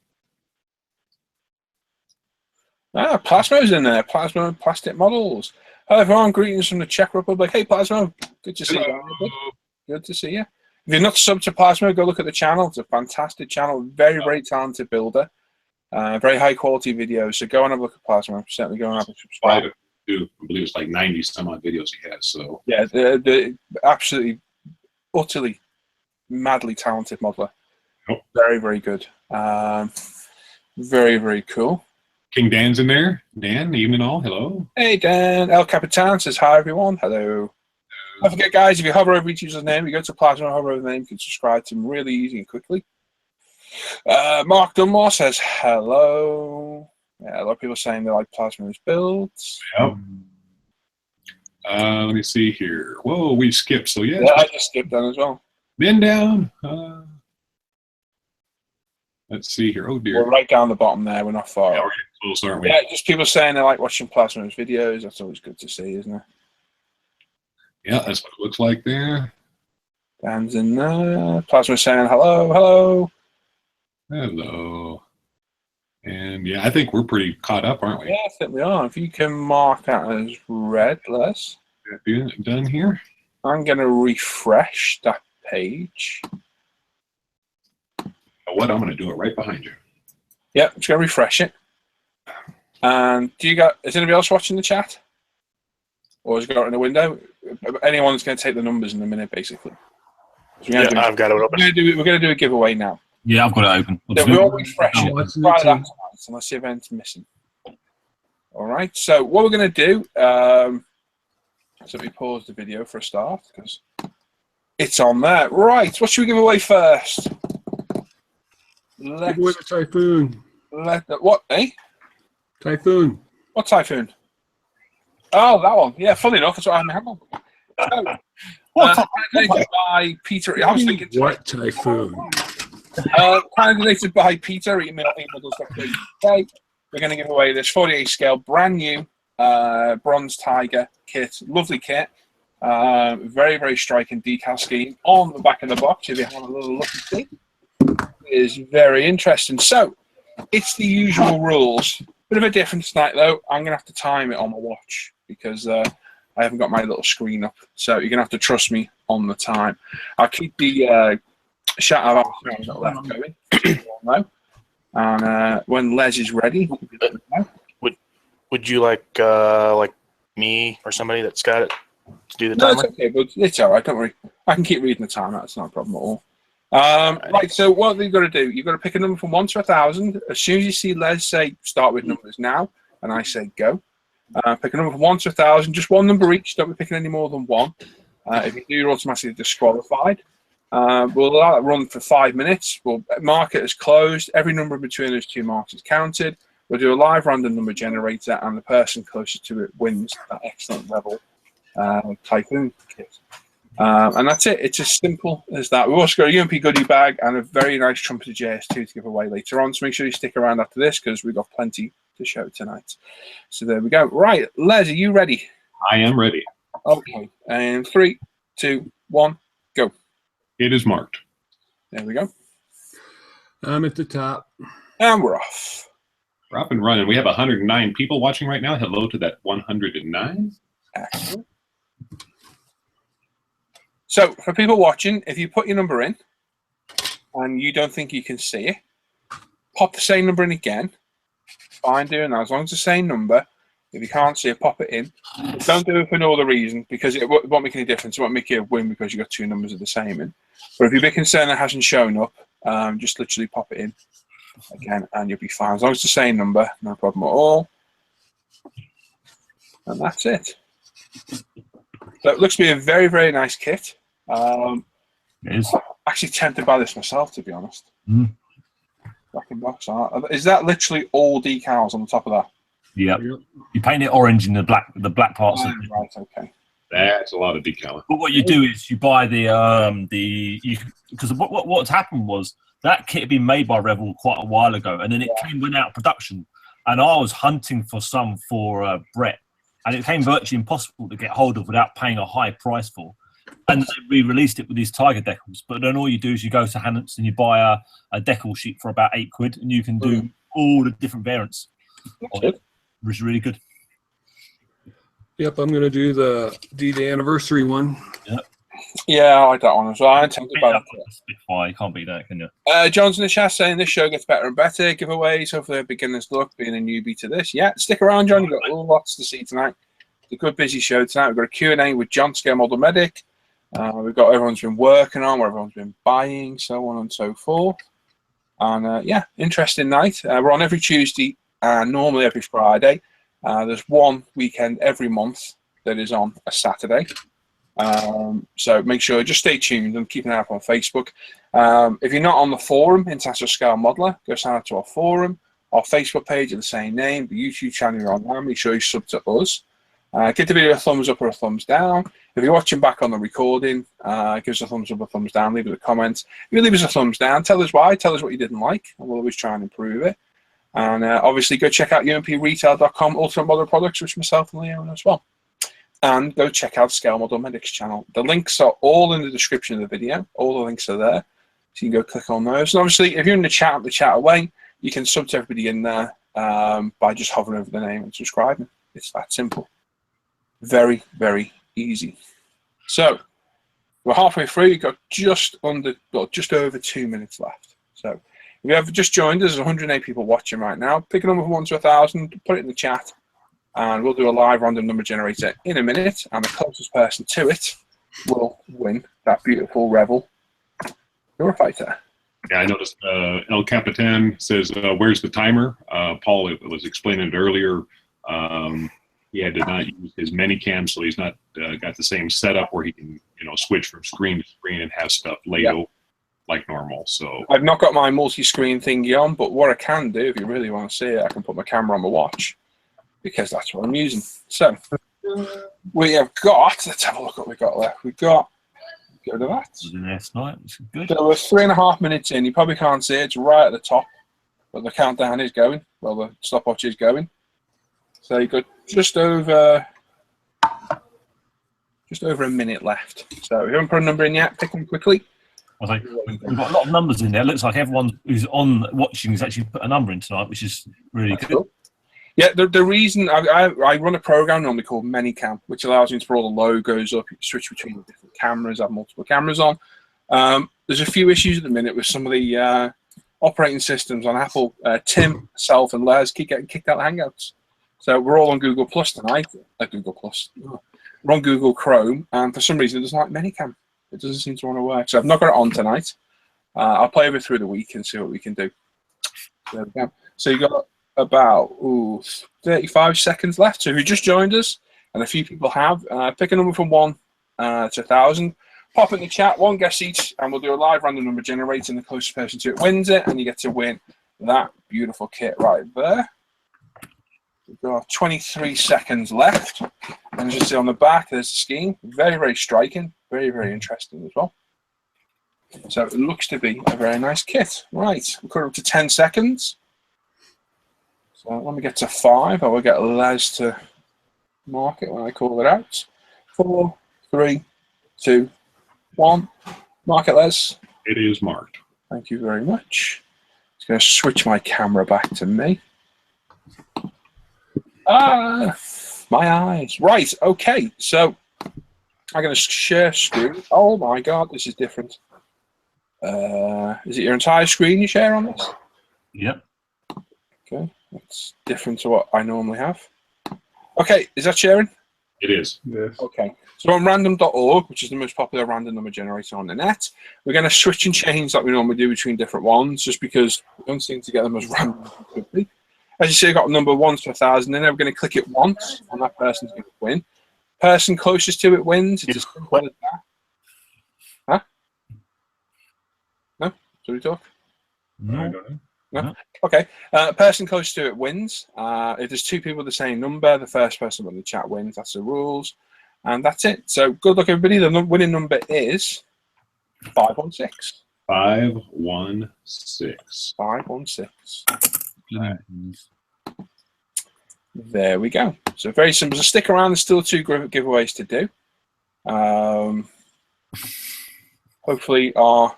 Plasmo's in there. Plasmo and Plastic Models. Hello, everyone. Greetings from the Czech Republic. Hey, Plasmo. Good to see you. Good to see you. If you're not subbed to Plasmo, go look at the channel. It's a fantastic channel. Very, very talented builder. Very high quality videos. So go and have a look at Plasmo. Certainly go and have a subscribe. I believe it's like 90 some odd videos he has. So yeah, the absolutely, utterly, madly talented modeler. Oh. Very, very good. Very, very cool. King Dan's in there. Dan, evening all. Hello. Hey, Dan. El Capitan says hi, everyone. Hello. Don't forget, guys, if you hover over each user's name, you go to Plasma, hover over the name, you can subscribe to them really easy and quickly. Mark Dunmore says hello. Yeah, a lot of people saying they like Plasma's builds. Yep. Let me see here. Whoa, we skipped. So yeah, I just skipped that as well. Men down. Let's see here. Oh dear. We're right down the bottom there. We're not far. Yeah, we're getting close, aren't we? Yeah, just people saying they like watching Plasma's videos. That's always good to see, isn't it? Yeah, that's what it looks like there. Dan's in there. Plasma saying hello, hello. Hello. And yeah, I think we're pretty caught up, aren't we? Yeah, I think we are. If you can mark that as red, Les. Done here. I'm going to refresh that page. What? I'm going to do it right behind you. Yeah, I'm just going to refresh it. And is anybody else watching the chat? Or has it got it in the window? Anyone's going to take the numbers in a minute, basically. Yeah, I've got it open. We're going to do a giveaway now. Yeah, I've got it open. So we all refresh it. Watching it Try that too. tonight, unless the event's missing. All right. So what we're going to do, so let me pause the video for a start because it's on there. Right. What should we give away first? Give away the Typhoon. What, eh? Typhoon. What Typhoon? Oh, that one. Yeah, funny enough, that's what I have on. So, donated by Peter. I was thinking What Typhoon? donated by Peter, emodels.co.uk. We're going to give away this 48 scale brand new bronze tiger kit. Lovely kit. Very, very striking decal scheme on the back of the box. If you have a little look at it, it is very interesting. So it's the usual rules. Bit of a difference tonight, though. I'm going to have to time it on my watch because I haven't got my little screen up. So you're going to have to trust me on the time. I'll keep the shout out left going. And when Les is ready, would you like me or somebody that's got it to do the no, timer? it's okay, but it's all right. Don't worry. I can keep reading the time. That's not a problem at all. Right. So what you've got to do, you've got to pick a number from 1 to 1,000. As soon as you see Les say start with numbers now, and I say go, pick a number from 1 to 1,000. Just one number each. Don't be picking any more than one. If you do, you're automatically disqualified. We'll allow that run for 5 minutes. We'll mark it as closed. Every number between those two marks is counted. We'll do a live random number generator, and the person closest to it wins that excellent level Typhoon kit. And that's it. It's as simple as that. We've also got a UMP Goodie bag and a very nice Trumpeter JS2 to give away later on. So make sure you stick around after this because we've got plenty to show tonight. So there we go. Right, Les, are you ready? I am ready. Okay. And 3, 2, 1, go. It is marked. There we go. I'm at the top. And we're off. We're up and running. We have 109 people watching right now. Hello to that 109. Excellent. So for people watching, if you put your number in and you don't think you can see it, pop the same number in again. Fine doing that. As long as it's the same number. If you can't see it, pop it in. But don't do it for no other reason because it won't make any difference. It won't make you win because you've got two numbers of the same in. But if you're a bit concerned that it hasn't shown up, just literally pop it in again and you'll be fine. As long as it's the same number, no problem at all. And that's it. So it looks to be a very, very nice kit. It is. Actually tempted by this myself, to be honest. Mm. Back in box art. Is that literally all decals on the top of that? Yeah. You paint it orange in the black parts. Oh, right, okay. That's a lot of decal. But what you do is you buy because what's happened was that kit had been made by Revell quite a while ago, and then it went out of production, and I was hunting for some for Bret, and it became virtually impossible to get hold of without paying a high price for. And they re-released it with these tiger decals. But then all you do is you go to Hannants and you buy a decal sheet for about £8, and you can do all the different variants. Which is really good. Yep, I'm going to do the D-Day anniversary one. Yep. Yeah, I like that one as well. I intended by that. Spitfire, you can't beat that, can you? John's in the chat saying this show gets better and better. Giveaways, hopefully a beginner's luck, being a newbie to this. Yeah, stick around, John. You've got lots to see tonight. It's a good, busy show tonight. We've got a Q&A with Jon, Scalemodelmedic. We've got everyone's been working on, what everyone's been buying, so on and so forth. And yeah, interesting night. We're on every Tuesday and normally every Friday. There's one weekend every month that is on a Saturday. So make sure, just stay tuned and keep an eye out on Facebook. If you're not on the forum, International Scale Modeler, go sign up to our forum. Our Facebook page of the same name, the YouTube channel you're on now, make sure you sub to us. Give the video a thumbs up or a thumbs down. If you're watching back on the recording, give us a thumbs up or thumbs down, leave us a comment. If you leave us a thumbs down, tell us why, tell us what you didn't like, and we'll always try and improve it. And obviously go check out umpretail.com, Ultimate Model Products, which myself and Leon as well. And go check out Scalemodelmedic's channel. The links are all in the description of the video. All the links are there. So you can go click on those. And obviously, if you're in the chat away, you can sub to everybody in there by just hovering over the name and subscribing. It's that simple. Very, very easy. So we're halfway through. You've got just over 2 minutes left. So if you have just joined us, there's 108 people watching right now. Pick a number from 1 to 1,000, put it in the chat, and we'll do a live random number generator in a minute, and the closest person to it will win that beautiful Revell Eurofighter. Yeah, I noticed El Capitan says, where's the timer? Paul was explaining it earlier. He had to not use his Minicam, so he's not got the same setup where he can, switch from screen to screen and have stuff laid out like normal. So I've not got my multi-screen thingy on, but what I can do, if you really want to see it, I can put my camera on my watch, because that's what I'm using. So we have got, let's have a look what we've got left. We've got, go to that. Last night, it's good. So we're 3.5 minutes in. You probably can't see it. It's right at the top, but the countdown is going. Well, the stopwatch is going. So you've got just over a minute left. So if you haven't put a number in yet, pick one quickly. I think we've got a lot of numbers in there. It looks like everyone who's on watching has actually put a number in tonight, which is really good. Cool. Yeah, the reason I run a program normally called Minicam, which allows you to put all the logos up, you can switch between different cameras, have multiple cameras on. There's a few issues at the minute with some of the operating systems on Apple. Tim, myself, and Les keep getting kicked out of Hangouts. So we're all on Google Plus tonight. Google Plus. We're on Google Chrome, and for some reason it doesn't like Minicam. It doesn't seem to want to work. So I've not got it on tonight. I'll play with it through the week and see what we can do. There we go. So you got about 35 seconds left. So if you just joined us, and a few people have, pick a number from 1 to 1,000. Pop in the chat, one guess each, and we'll do a live random number generator, and the closest person to it wins it, and you get to win that beautiful kit right there. We've got 23 seconds left, and as you see on the back, there's the scheme. Very, very striking. Very, very interesting as well. So it looks to be a very nice kit. Right, we're coming up to 10 seconds. So let me get to 5. I will get Les to mark it when I call it out. 4, 3, 2, 1. Mark it, Les. it is marked. Thank you very much. Just going to switch my camera back to me. Ah, my eyes. Right, okay. So I'm going to share screen. Oh my God, this is different. Is it your entire screen you share on this? Yep. Okay, that's different to what I normally have. Okay, is that sharing? It is. Yes. Okay, so on random.org, which is the most popular random number generator on the net, we're going to switch and change like we normally do between different ones, just because we don't seem to get them as random as we could be. As you see, I've got number 1 to 1,000, then we're going to click it once, and that person's going to win. Person closest to it wins. It's as simple as that. Huh? No? Should we talk? No. No? Okay. Person close to it wins. If there's 2 people with the same number, the first person in the chat wins. That's the rules. And that's it. So good luck, everybody. The winning number is 516. 516. 516. There we go. So very simple. So stick around. There's still 2 giveaways to do. Hopefully our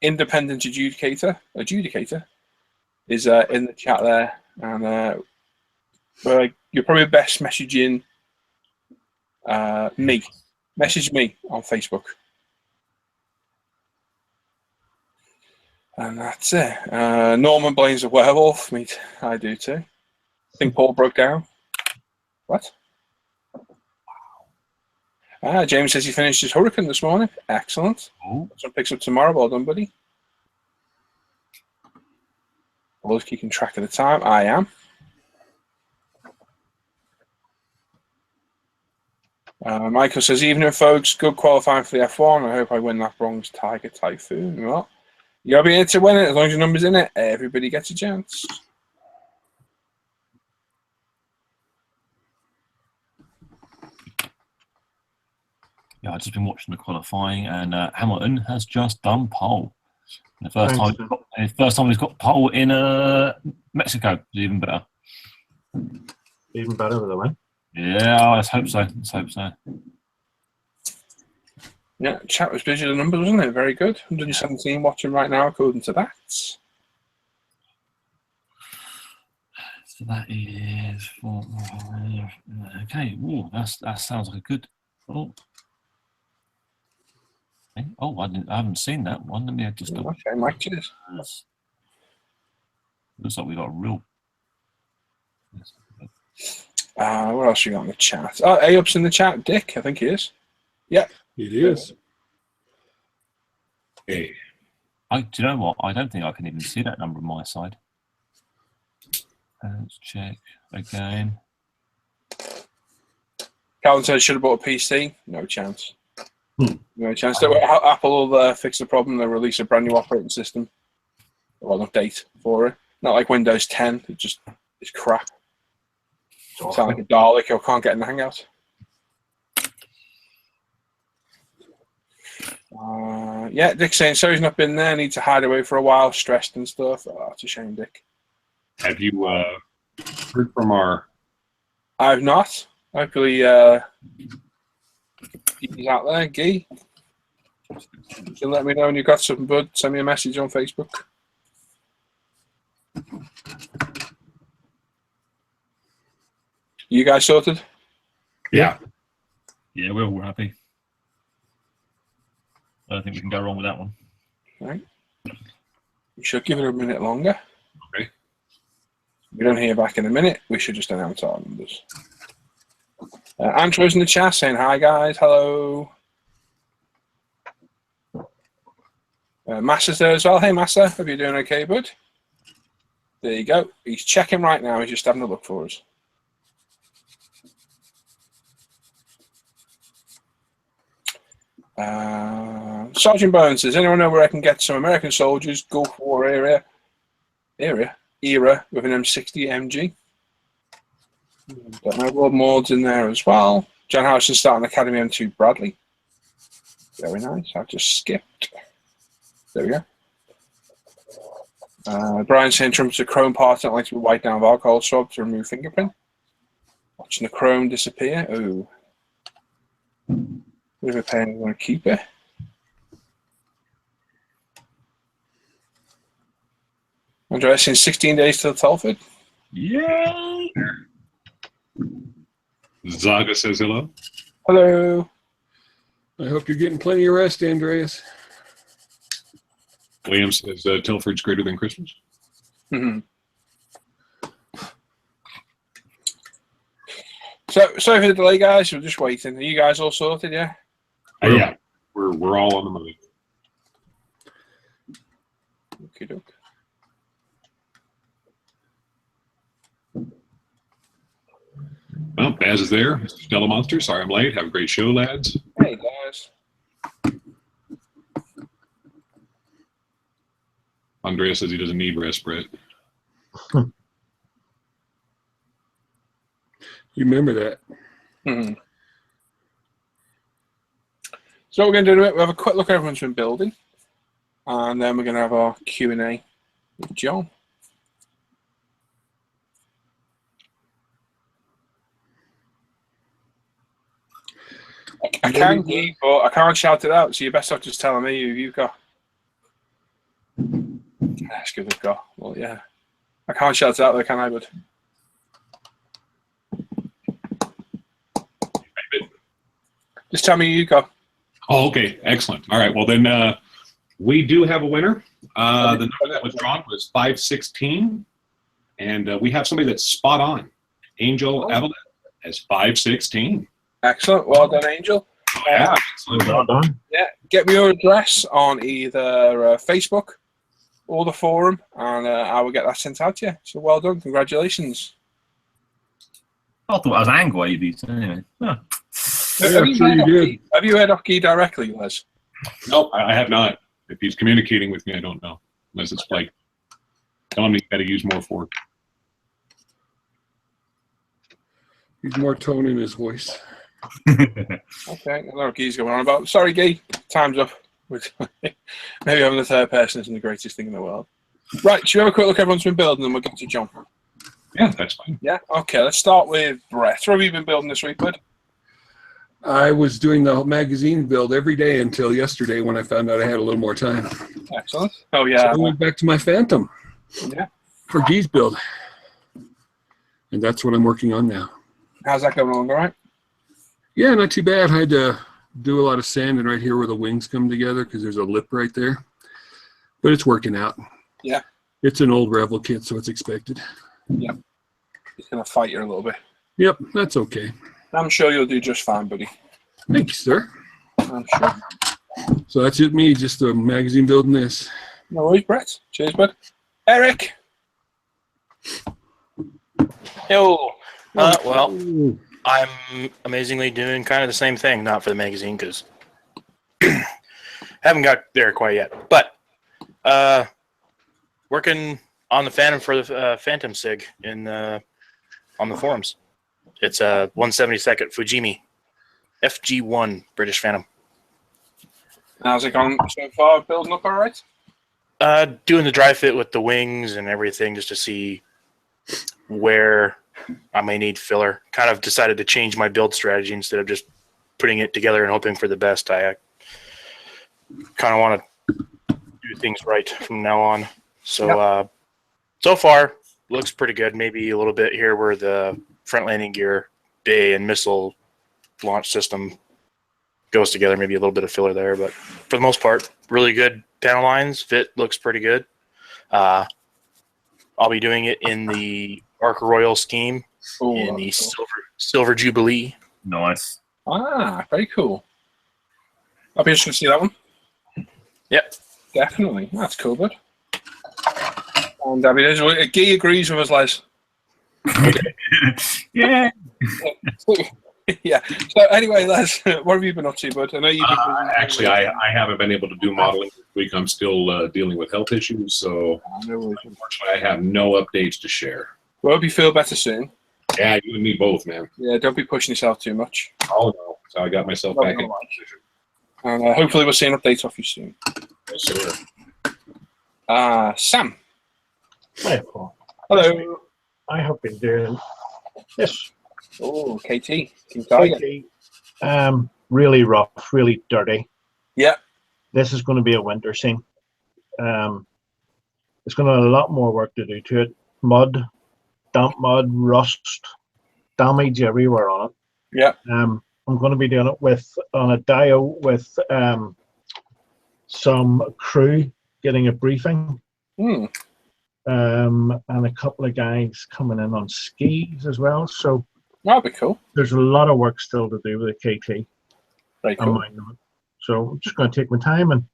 independent adjudicator is in the chat there, and you're probably best messaging me. Message me on Facebook, and that's it. Norman blames a werewolf. I do too. I think Paul broke down. What? James says he finished his hurricane this morning. Excellent. So picks up tomorrow. Well done, buddy. Always keeping track of the time. I am. Michael says, evening, folks. Good qualifying for the F1. I hope I win that Bronx Tiger Typhoon. Well, you gotta be in to win it. As long as your number's in it, everybody gets a chance. Yeah, I've just been watching the qualifying, and Hamilton has just done pole. The first time he's got pole in Mexico is even better. Even better with a win. Yeah, let's hope so. Let's hope so. Yeah, chat was busy with the numbers, wasn't it? Very good. 117 watching right now, according to that. So that is okay. Ooh, that sounds like a good. Oh, I haven't seen that one. Let me just double check. Okay, Mike, cheers. Looks like we got a real. What else you got in the chat? Oh, A-Up's in the chat. Dick, I think he is. Yeah. It is. Hey. Do you know what? I don't think I can even see that number on my side. Let's check again. Calvin says should have bought a PC. No chance. No chance. Apple will fix the problem. They'll release a brand new operating system. Well, an update for it. Not like Windows 10. It's crap. Sound like a Dalek or can't get in the Hangout. Yeah, Dick's saying so he's not been there. Needs to hide away for a while, stressed and stuff. Oh, it's a shame, Dick. Have you heard from our? I've not. Hopefully, he's out there. Guy, you can let me know when you've got something, bud. Send me a message on Facebook. You guys sorted? Yeah. Yeah, we're all happy. I don't think we can go wrong with that one. Right. We should give it a minute longer. Okay. We don't hear back in a minute. We should just announce our numbers. Andrew's in the chat saying hi, guys. Hello. Massa's there as well. Hey, Massa. Hope you're doing okay, bud. There you go. He's checking right now. He's just having a look for us. Sergeant Bones, does anyone know where I can get some American soldiers Gulf War era with an M60 MG? Don't know. Rob Maud's in there as well. John Howson's starting Academy M2 Bradley. Very nice. I've just skipped. There we go. Brian saying Trumpeter chrome parts don't like to be wiped down with alcohol swab to remove fingerprint. Watching the chrome disappear. Ooh. Bit of a pain. I'm going to keep it. Andreas in 16 days to the Telford. Yeah. Zaga says hello. Hello. I hope you're getting plenty of rest, Andreas. William says Telford's greater than Christmas. Mm-hmm. So sorry for the delay, guys. We're just waiting. Are you guys all sorted? Yeah. Yeah, we're all on the move. Okie doke. Well, Baz is there. Mr. Stella Monster. Sorry I'm late. Have a great show, lads. Hey, guys. Andrea says he doesn't need rest, Brett. You remember that. Mm-hmm. So what we're going to do, we'll have a quick look at everyone's been building, and then we're going to have our Q&A with John. I can give, but I can't shout it out, so you best off just telling me who you've got. That's good, I've got. Well, yeah. I can't shout it out, though, can I, bud? Just tell me who you got. Oh, okay. Excellent. All right. Well, then we do have a winner. The number that was drawn was 516. And we have somebody that's spot on. Angel Evelyn as 516. Excellent. Well done, Angel. Yeah. Well done. Yeah. Get me your address on either Facebook or the forum, and I will get that sent out to you. So well done. Congratulations. I thought I was angry wavies. Anyway. Huh. Have you heard off Guy directly, Les? Nope, I have not. If he's communicating with me, I don't know. Unless it's like telling me how to use more fork. He's more tone in his voice. Okay, I know what Guy's going on about. Sorry, Guy. Time's up. Maybe having the third person isn't the greatest thing in the world. Right, should we have a quick look at everyone's been building, and we'll get to John? Yeah, that's fine. Yeah, okay, let's start with Bret. What have you been building this week, bud? I was doing the magazine build every day until yesterday when I found out I had a little more time. Excellent. Oh, yeah. So I went back to my Phantom for Guy's build. And that's what I'm working on now. How's that going along, all right? Yeah, not too bad. I had to do a lot of sanding right here where the wings come together because there's a lip right there. But it's working out. Yeah. It's an old Revell kit, so it's expected. Yep. He's going to fight you a little bit. Yep, that's okay. I'm sure you'll do just fine, buddy. Thank you, sir. I'm sure. So that's it, me, just a magazine building this. No worries, Brett. Cheers, bud. Eric. Yo. Well, I'm amazingly doing kind of the same thing, not for the magazine because haven't got there quite yet. But working on the Phantom for the Phantom Sig in on the forums. It's a 172nd Fujimi FG1 British Phantom. How's it gone so far? Building up all right? Doing the dry fit with the wings and everything just to see where I may need filler. Kind of decided to change my build strategy instead of just putting it together and hoping for the best. I kind of want to do things right from now on. So so far looks pretty good. Maybe a little bit here where the front landing gear bay and missile launch system goes together. Maybe a little bit of filler there, but for the most part, really good panel lines. Fit looks pretty good. I'll be doing it in the Arca Royal scheme in the Silver Jubilee. Nice. Ah, very cool. I'll be interested to see that one. Yep. Definitely. That's cool, bud. And Guy agrees with us, Les. Yeah. Yeah. So anyway, Les, what have you been up to, bud? I know you've been Actually, I haven't been able to do modeling this week. I'm still dealing with health issues, so unfortunately, I have no updates to share. Well, hope you feel better soon. Yeah, you and me both, man. Yeah, don't be pushing yourself too much. Oh no, so I got myself back in position. And hopefully we'll see an update off you soon. Yes, sir. Sam. Hi, Paul. Hello. I have been doing this. Oh, KT. King Tiger. Really rough, really dirty. Yeah. This is going to be a winter scene. It's going to have a lot more work to do to it. Mud, damp mud, rust, damage everywhere on it. Yeah. I'm going to be doing it on a Dio with some crew getting a briefing. Hmm. And a couple of guys coming in on skis as well. So that'll be cool. there's a lot of work still to do with the KT. Very cool. So I'm just going to take my time and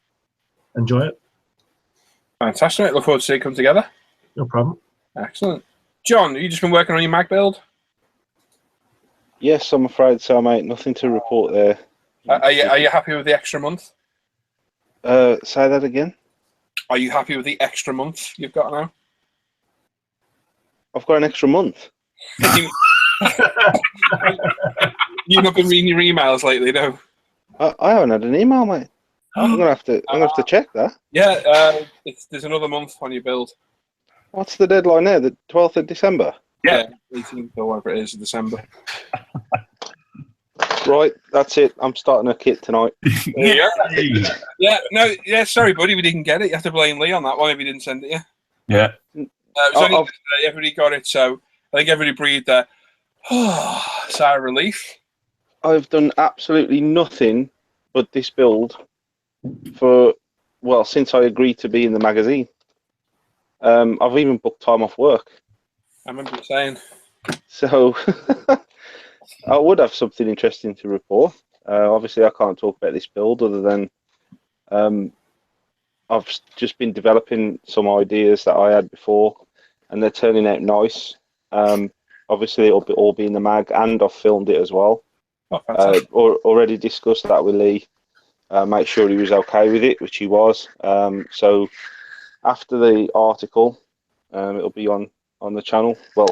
enjoy it. Fantastic. Look forward to seeing it come together. No problem. Excellent. John, have you just been working on your mag build? Yes, I'm afraid so, mate. Nothing to report there. Are you happy with the extra month? Say that again. Are you happy with the extra month you've got now? I've got an extra month. You've not been reading your emails lately, no? I haven't had an email, mate. I'm gonna have to check that. Yeah, there's another month on your build. What's the deadline there? The 12th of December. Yeah, 18th or whatever it is of December. Right, that's it. I'm starting a kit tonight. Sorry, buddy, we didn't get it. You have to blame Lee on that one if he didn't send it you. Yeah. It was only yesterday, everybody got it, so I think everybody breathed a sigh of relief. I've done absolutely nothing but this build since I agreed to be in the magazine. I've even booked time off work. I remember you saying. So I would have something interesting to report. Obviously, I can't talk about this build other than I've just been developing some ideas that I had before, and they're turning out nice. Obviously, it'll all be in the mag, and I've filmed it as well. Already discussed that with Lee. Make sure he was okay with it, which he was. So after the article, it'll be on the channel. Well,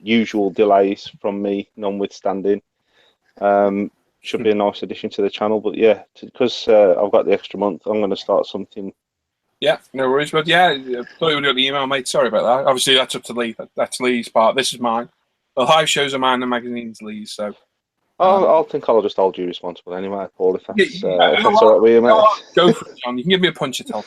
usual delays from me notwithstanding. Should be a nice addition to the channel. But yeah, because I've got the extra month, I'm going to start something. Yeah, no worries. But yeah, I thought you would do the email, mate. Sorry about that. Obviously, that's up to Lee. That's Lee's part. This is mine. The live shows are mine, the magazine's Lee's. So I think I'll just hold you responsible anyway, Paul. If that's all right with you, mate. Go for it, John. You can give me a punch at all.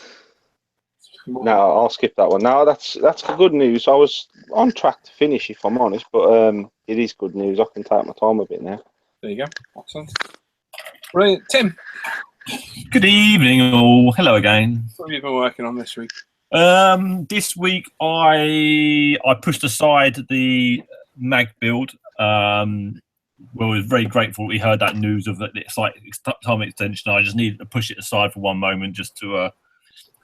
No, I'll skip that one. No, that's good news. I was on track to finish, if I'm honest, but it is good news. I can take my time a bit now. There you go. Excellent. Brilliant. Tim. Good evening, all. Hello again. What have you been working on this week? This week I pushed aside the mag build. We were very grateful we heard that news of that it's like time extension. I just needed to push it aside for one moment just to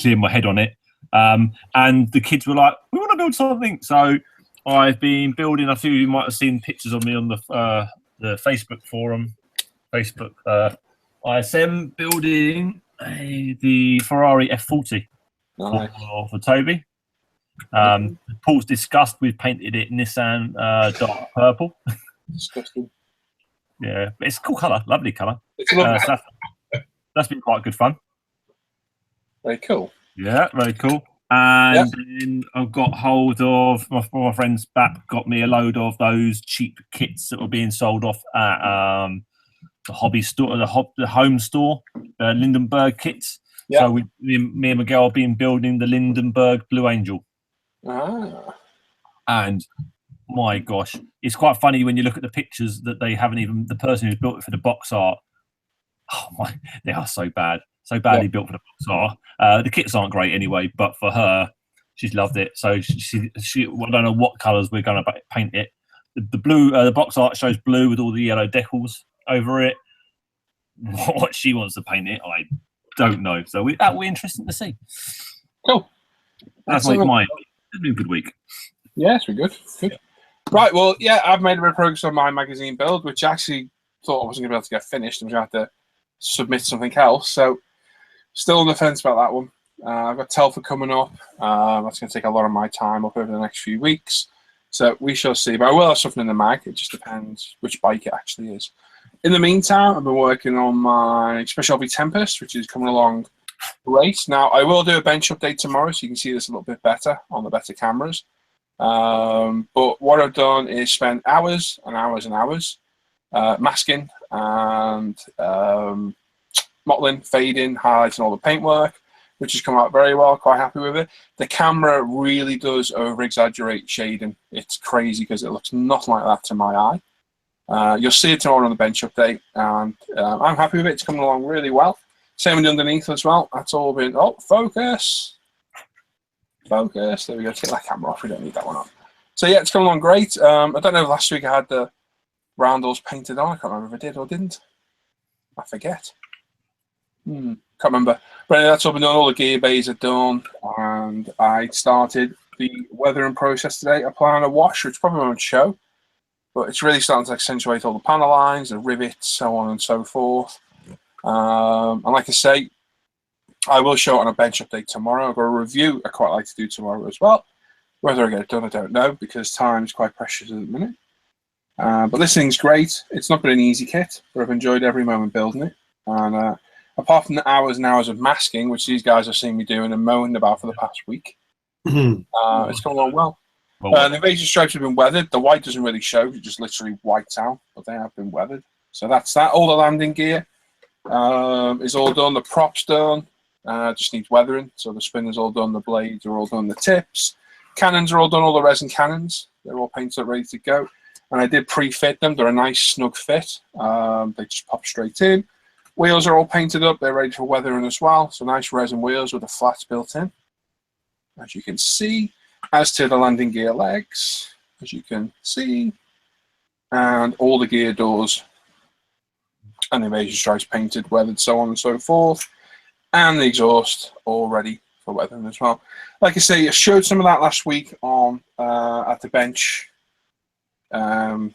clear my head on it. And the kids were like, we want to build something. So I've been building. A few of you might have seen pictures of me on the Facebook forum. ISM building the Ferrari F40 for Toby. Paul's disgust. We've painted it Nissan dark purple. Disgusting. Yeah, but it's a cool colour, lovely colour. It's that's been quite good fun. Very cool. Yeah, very cool. And then I've got hold of my friends. BAP got me a load of those cheap kits that were being sold off at the hobby store, the home store, Lindenberg kits. Yeah. So me and Miguel have been building the Lindenberg Blue Angel. Ah. And my gosh, it's quite funny when you look at the pictures that they haven't even, the person who's built it for the box art, oh my, they are so bad. So badly built for the box art. The kits aren't great anyway, but for her, she's loved it. So she I don't know what colours we're going to paint it. The blue, the box art shows blue with all the yellow decals over it. What she wants to paint it, I don't know. So that'll be interesting to see. Cool. That's like mine. It's been a good week. Yeah, it's been good. Good. Right, well, yeah, I've made a bit of progress on my magazine build, which I actually thought I wasn't going to be able to get finished. I'm going to have to submit something else. So, still on the fence about that one. I've got Telford coming up. That's going to take a lot of my time up over the next few weeks. So, we shall see. But I will have something in the mag. It just depends which bike it actually is. In the meantime, I've been working on my Special V Tempest, which is coming along great. Now, I will do a bench update tomorrow, so you can see this a little bit better on the better cameras. But what I've done is spend hours and hours and hours masking and mottling, fading, highlighting all the paintwork, which has come out very well. Quite happy with it. The camera really does over-exaggerate shading. It's crazy because it looks nothing like that to my eye. You'll see it tomorrow on the bench update, and I'm happy with it. It's coming along really well. Same with the underneath as well. That's all been, focus. Focus. There we go. Take that camera off. We don't need that one on. So yeah, it's coming along great. I don't know if last week I had the roundels painted on. I can't remember if I did or didn't. I forget. Can't remember. But anyway, that's all been done. All the gear bays are done. And I started the weathering process today. Applying a wash, which probably won't show. But it's really starting to accentuate all the panel lines, the rivets, so on and so forth. And like I say, I will show it on a bench update tomorrow. I've got a review I quite like to do tomorrow as well. Whether I get it done, I don't know, because time is quite precious at the minute. But this thing's great. It's not been an easy kit, but I've enjoyed every moment building it. And apart from the hours and hours of masking, which these guys have seen me doing and moaned about for the past week, it's come along well. The invasion stripes have been weathered. The white doesn't really show. It just literally whites out, but they have been weathered. So that's that. All the landing gear is all done. The props done. Just needs weathering. So the spinner's all done. The blades are all done. The tips. Cannons are all done. All the resin cannons. They're all painted up, ready to go. And I did pre-fit them. They're a nice snug fit. They just pop straight in. Wheels are all painted up. They're ready for weathering as well. So nice resin wheels with the flats built in, as you can see. As to the landing gear legs, as you can see, and all the gear doors and the invasion stripes painted, weathered, so on and so forth, and the exhaust all ready for weathering as well. Like I say, I showed some of that last week on at the bench video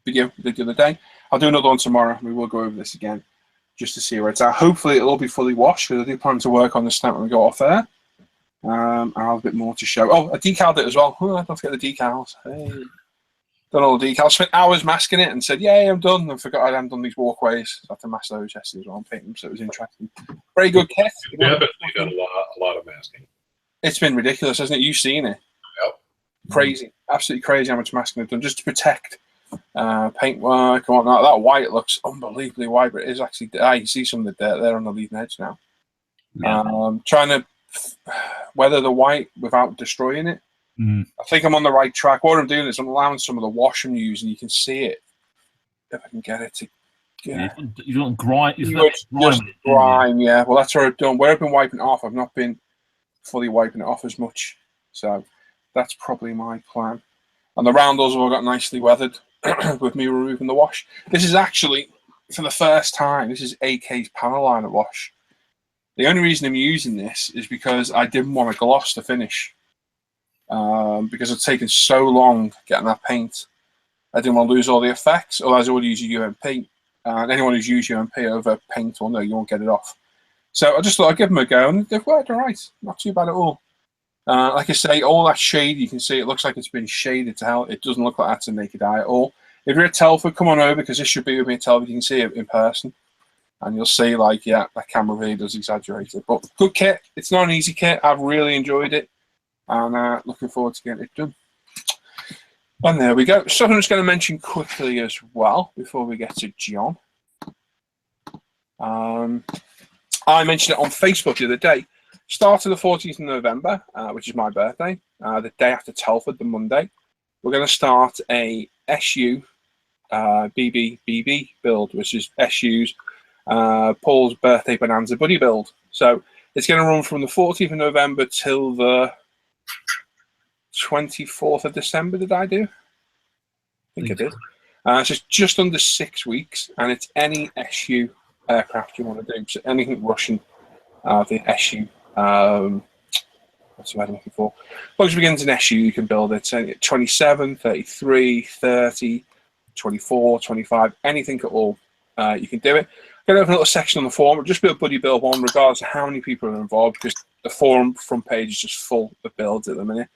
the other day. I'll do another one tomorrow. We will go over this again just to see where it's at. Hopefully it'll all be fully washed, because I do plan to work on this stamp when we go off there. I'll have a bit more to show. Oh, I decaled it as well. Oh, don't forget the decals. Hey. Done all the decals. Spent hours masking it and said, "Yay, I'm done." And forgot I hadn't done these walkways. I had to mask those yesterday as well and paint them, so it was interesting. Very good kit. Definitely done a lot of masking. It's been ridiculous, hasn't it? You've seen it. Yep. Crazy. Absolutely crazy how much masking I've done just to protect paintwork and whatnot. That white looks unbelievably white, but it is actually, you see some of the dirt there on the leading edge now. Yeah. Trying to weather the white without destroying it. I think I'm on the right track. What I'm doing is I'm allowing some of the wash I'm using. You can see it if I can get it to. You don't grind. Grime, yeah. Well, that's what I've done. Where I've been wiping it off, I've not been fully wiping it off as much. So that's probably my plan. And the roundels have all got nicely weathered with me removing the wash. This is actually, for the first time, this is AK's panel liner wash. The only reason I'm using this is because I didn't want a gloss to finish. Because it's taken so long getting that paint. I didn't want to lose all the effects, otherwise I would use a UMP. And anyone who's used UMP over paint will know you won't get it off. So I just thought I'd give them a go, and they've worked all right. Not too bad at all. Like I say, all that shade, you can see it looks like it's been shaded to hell. It doesn't look like that to naked eye at all. If you're at Telford, come on over, because this should be with me at Telford. You can see it in person. And you'll see, like, yeah, that camera really does exaggerate it. But good kit. It's not an easy kit. I've really enjoyed it. And looking forward to getting it done. And there we go. So I'm just going to mention quickly as well, before we get to John. I mentioned it on Facebook the other day. Start of the 14th of November, which is my birthday, the day after Telford, the Monday. We're going to start a SU BB build, which is SU's Paul's birthday bonanza buddy build. So it's going to run from the 14th of November till the 24th of December. Did I do? I think I did. So it's just under 6 weeks, and it's any SU aircraft you want to do. So anything Russian, the SU. What's the word I'm looking for? As long as it begins in SU, you can build it. So 27, 33, 30, 24, 25, anything at all. You can do it. I'm going to open a little section on the forum. Just build buddy build one, regardless of how many people are involved, because the forum front page is just full of builds at the minute.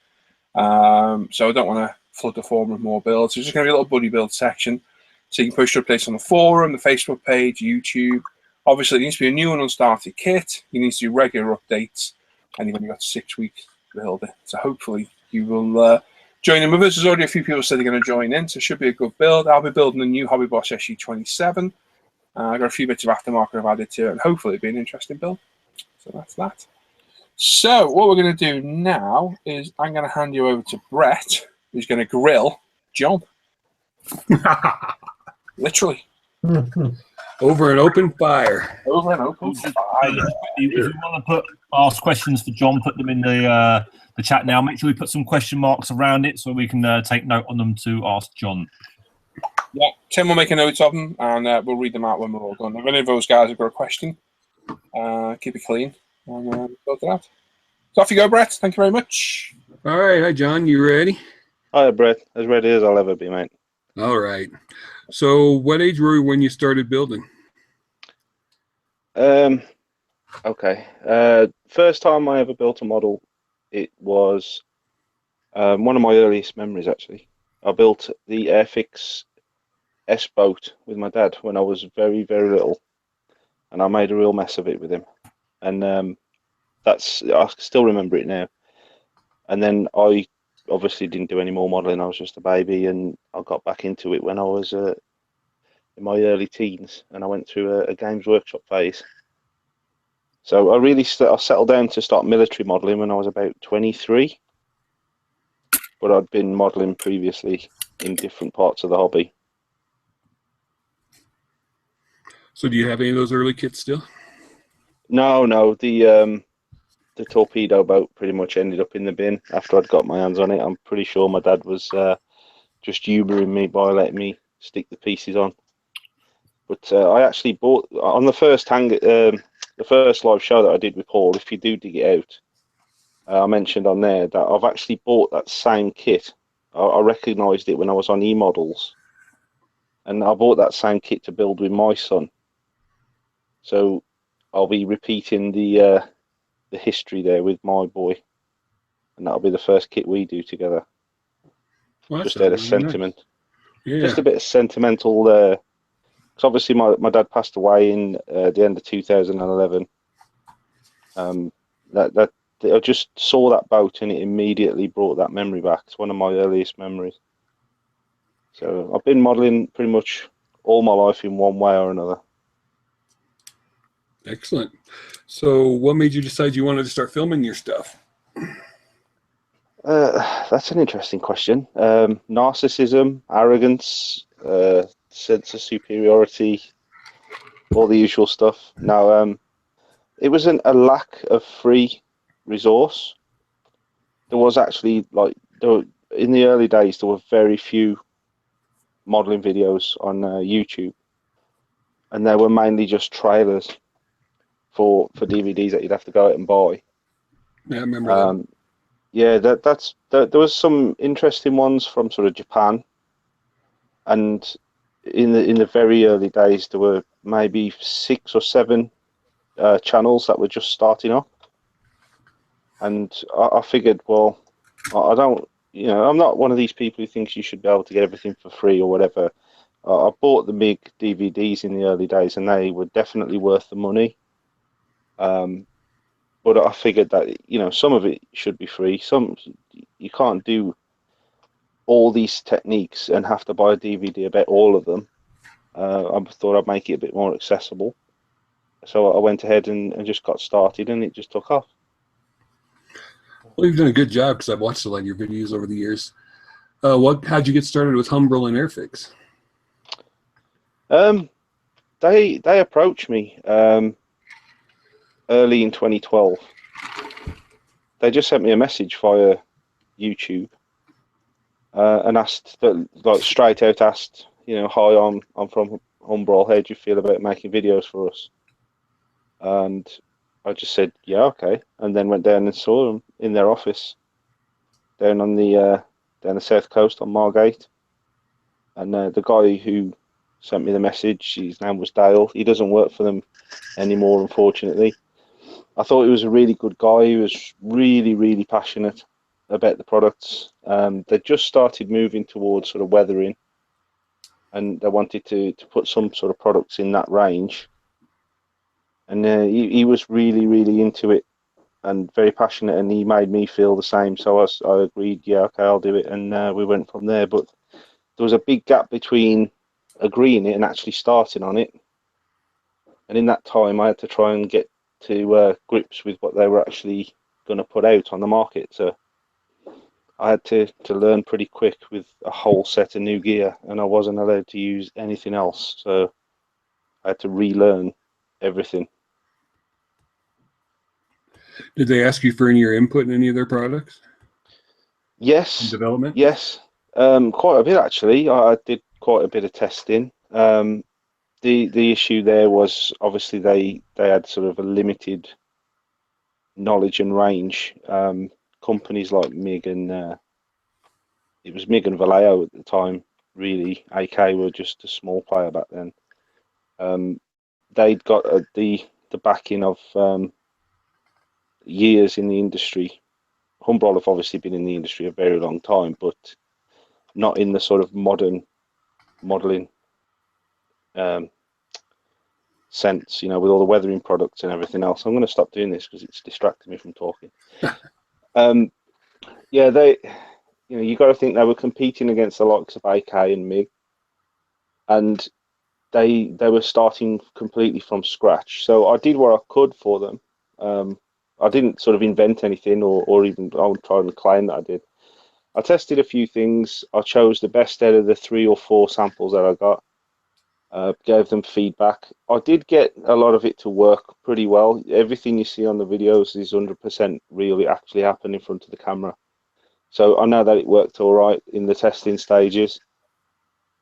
So I don't want to flood the forum with more builds. So there's just going to be a little buddy build section. So you can push updates on the forum, the Facebook page, YouTube. Obviously, it needs to be a new and unstarted kit. You need to do regular updates. And you've only got 6 weeks to build it. So hopefully you will join in with us. There's already a few people said they're going to join in, so it should be a good build. I'll be building a new Hobby Boss SU27. I've got a few bits of aftermarket I've added to it, and hopefully it'll be an interesting build. So that's that. So what we're going to do now is I'm going to hand you over to Bret, who's going to grill John. Literally. Over an open fire. Over an open fire. If you want to ask questions for John, put them in the chat now. Make sure we put some question marks around it so we can take note on them to ask John. Yeah, Tim will make a note of them, and we'll read them out when we're all done. If any of those guys have got a question, keep it clean, and build it out. So off you go, Bret. Thank you very much. All right. Hi, John. You ready? Hi, Bret. As ready as I'll ever be, mate. All right. So what age were you when you started building? Okay. First time I ever built a model, it was one of my earliest memories, actually. I built the Airfix S-boat with my dad when I was very, very little, and I made a real mess of it with him. And I still remember it now. And then I obviously didn't do any more modelling. I was just a baby, and I got back into it when I was in my early teens, and I went through a Games Workshop phase. So I settled down to start military modelling when I was about 23, but I'd been modelling previously in different parts of the hobby. So do you have any of those early kits still? No, the torpedo boat pretty much ended up in the bin after I'd got my hands on it. I'm pretty sure my dad was just humouring me by letting me stick the pieces on. But I actually bought on the first the first live show that I did with Paul. If you do dig it out, I mentioned on there that I've actually bought that same kit. I recognised it when I was on Emodels, and I bought that same kit to build with my son. So I'll be repeating the history there with my boy, and that'll be the first kit we do together. Well, just out of sentiment. Nice. Yeah. Just a bit of sentimental there. Because obviously my dad passed away in the end of 2011. I just saw that boat and it immediately brought that memory back. It's one of my earliest memories. So I've been modelling pretty much all my life in one way or another. Excellent. So what made you decide you wanted to start filming your stuff? That's an interesting question. Narcissism, arrogance, sense of superiority, all the usual stuff. Now, it wasn't a lack of free resource. There was actually, in the early days, there were very few modeling videos on YouTube, and they were mainly just trailers for DVDs that you'd have to go out and buy. Yeah, I remember that. Yeah, there was some interesting ones from sort of Japan, and in the very early days there were maybe 6 or 7 channels that were just starting up, and I figured, well, I don't, I'm not one of these people who thinks you should be able to get everything for free or whatever. I bought the MiG DVDs in the early days, and they were definitely worth the money. But I figured that some of it should be free. Some you can't do all these techniques and have to buy a DVD about all of them. I thought I'd make it a bit more accessible, so I went ahead and just got started, and it just took off. Well, you've done a good job because I've watched a lot of your videos over the years. How'd you get started with Humbrol and Airfix? They approached me early in 2012. They just sent me a message via YouTube and asked, like straight out asked, hi, I'm from Humbrol. How do you feel about making videos for us? And I just said, yeah, okay, and then went down and saw them in their office down on the south coast on Margate. And the guy who sent me the message, his name was Dale. He doesn't work for them anymore, unfortunately. I thought he was a really good guy. He was really, really passionate about the products. They just started moving towards sort of weathering, and they wanted to put some sort of products in that range. And he was really, really into it and very passionate, and he made me feel the same. So I agreed, yeah, okay, I'll do it, and we went from there. But there was a big gap between agreeing it and actually starting on it. And in that time, I had to try and get to grips with what they were actually going to put out on the market. So I had to learn pretty quick with a whole set of new gear, and I wasn't allowed to use anything else. So I had to relearn everything. Did they ask you for any of your input in any of their products? Yes. In development? Yes. Quite a bit, actually. I did quite a bit of testing. The issue there was obviously they had sort of a limited knowledge and range. Companies like MiG and it was MiG and Vallejo at the time. Really, AK were just a small player back then. They'd got the backing of years in the industry. Humbrol have obviously been in the industry a very long time, but not in the sort of modern modeling sense, with all the weathering products and everything else. I'm going to stop doing this because it's distracting me from talking. Yeah, they, you got to think they were competing against the likes of AK and MiG, and they were starting completely from scratch. So I did what I could for them. I didn't sort of invent anything or even I would try and claim that I did. I tested a few things. I chose the best out of the 3 or 4 samples that I got. Gave them feedback. I did get a lot of it to work pretty well. Everything you see on the videos is 100% real. It actually happened in front of the camera. So I know that it worked all right in the testing stages.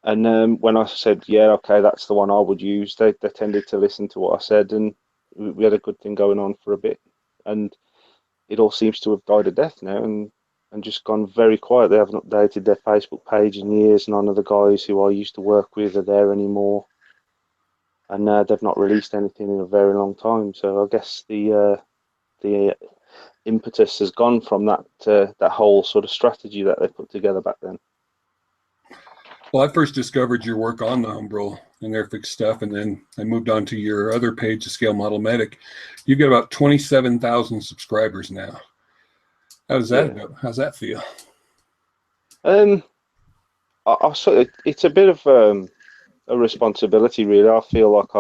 And when I said, yeah, okay, that's the one I would use, they tended to listen to what I said, and we had a good thing going on for a bit. And it all seems to have died a death now and just gone very quiet. They haven't updated their Facebook page in years. None of the guys who I used to work with are there anymore. And they've not released anything in a very long time. So I guess the impetus has gone from that whole sort of strategy that they put together back then. Well, I first discovered your work on the Humbrol and Airfix stuff, and then I moved on to your other page, the Scalemodelmedic. You've got about 27,000 subscribers now. How's that go? How's that feel? It's a bit of a responsibility, really. I feel like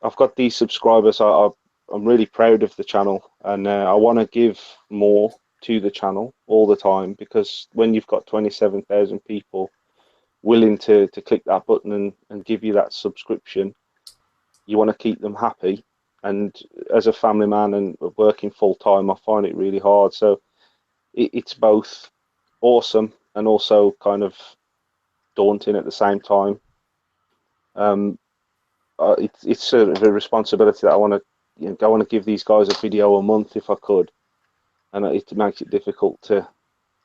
I've got these subscribers. I'm really proud of the channel, and I want to give more to the channel all the time, because when you've got 27,000 people willing to click that button and give you that subscription, you want to keep them happy. And as a family man and working full time, I find it really hard. So it's both awesome and also kind of daunting at the same time. It's sort of a responsibility that I want to I want to give these guys a video a month if I could, and it makes it difficult to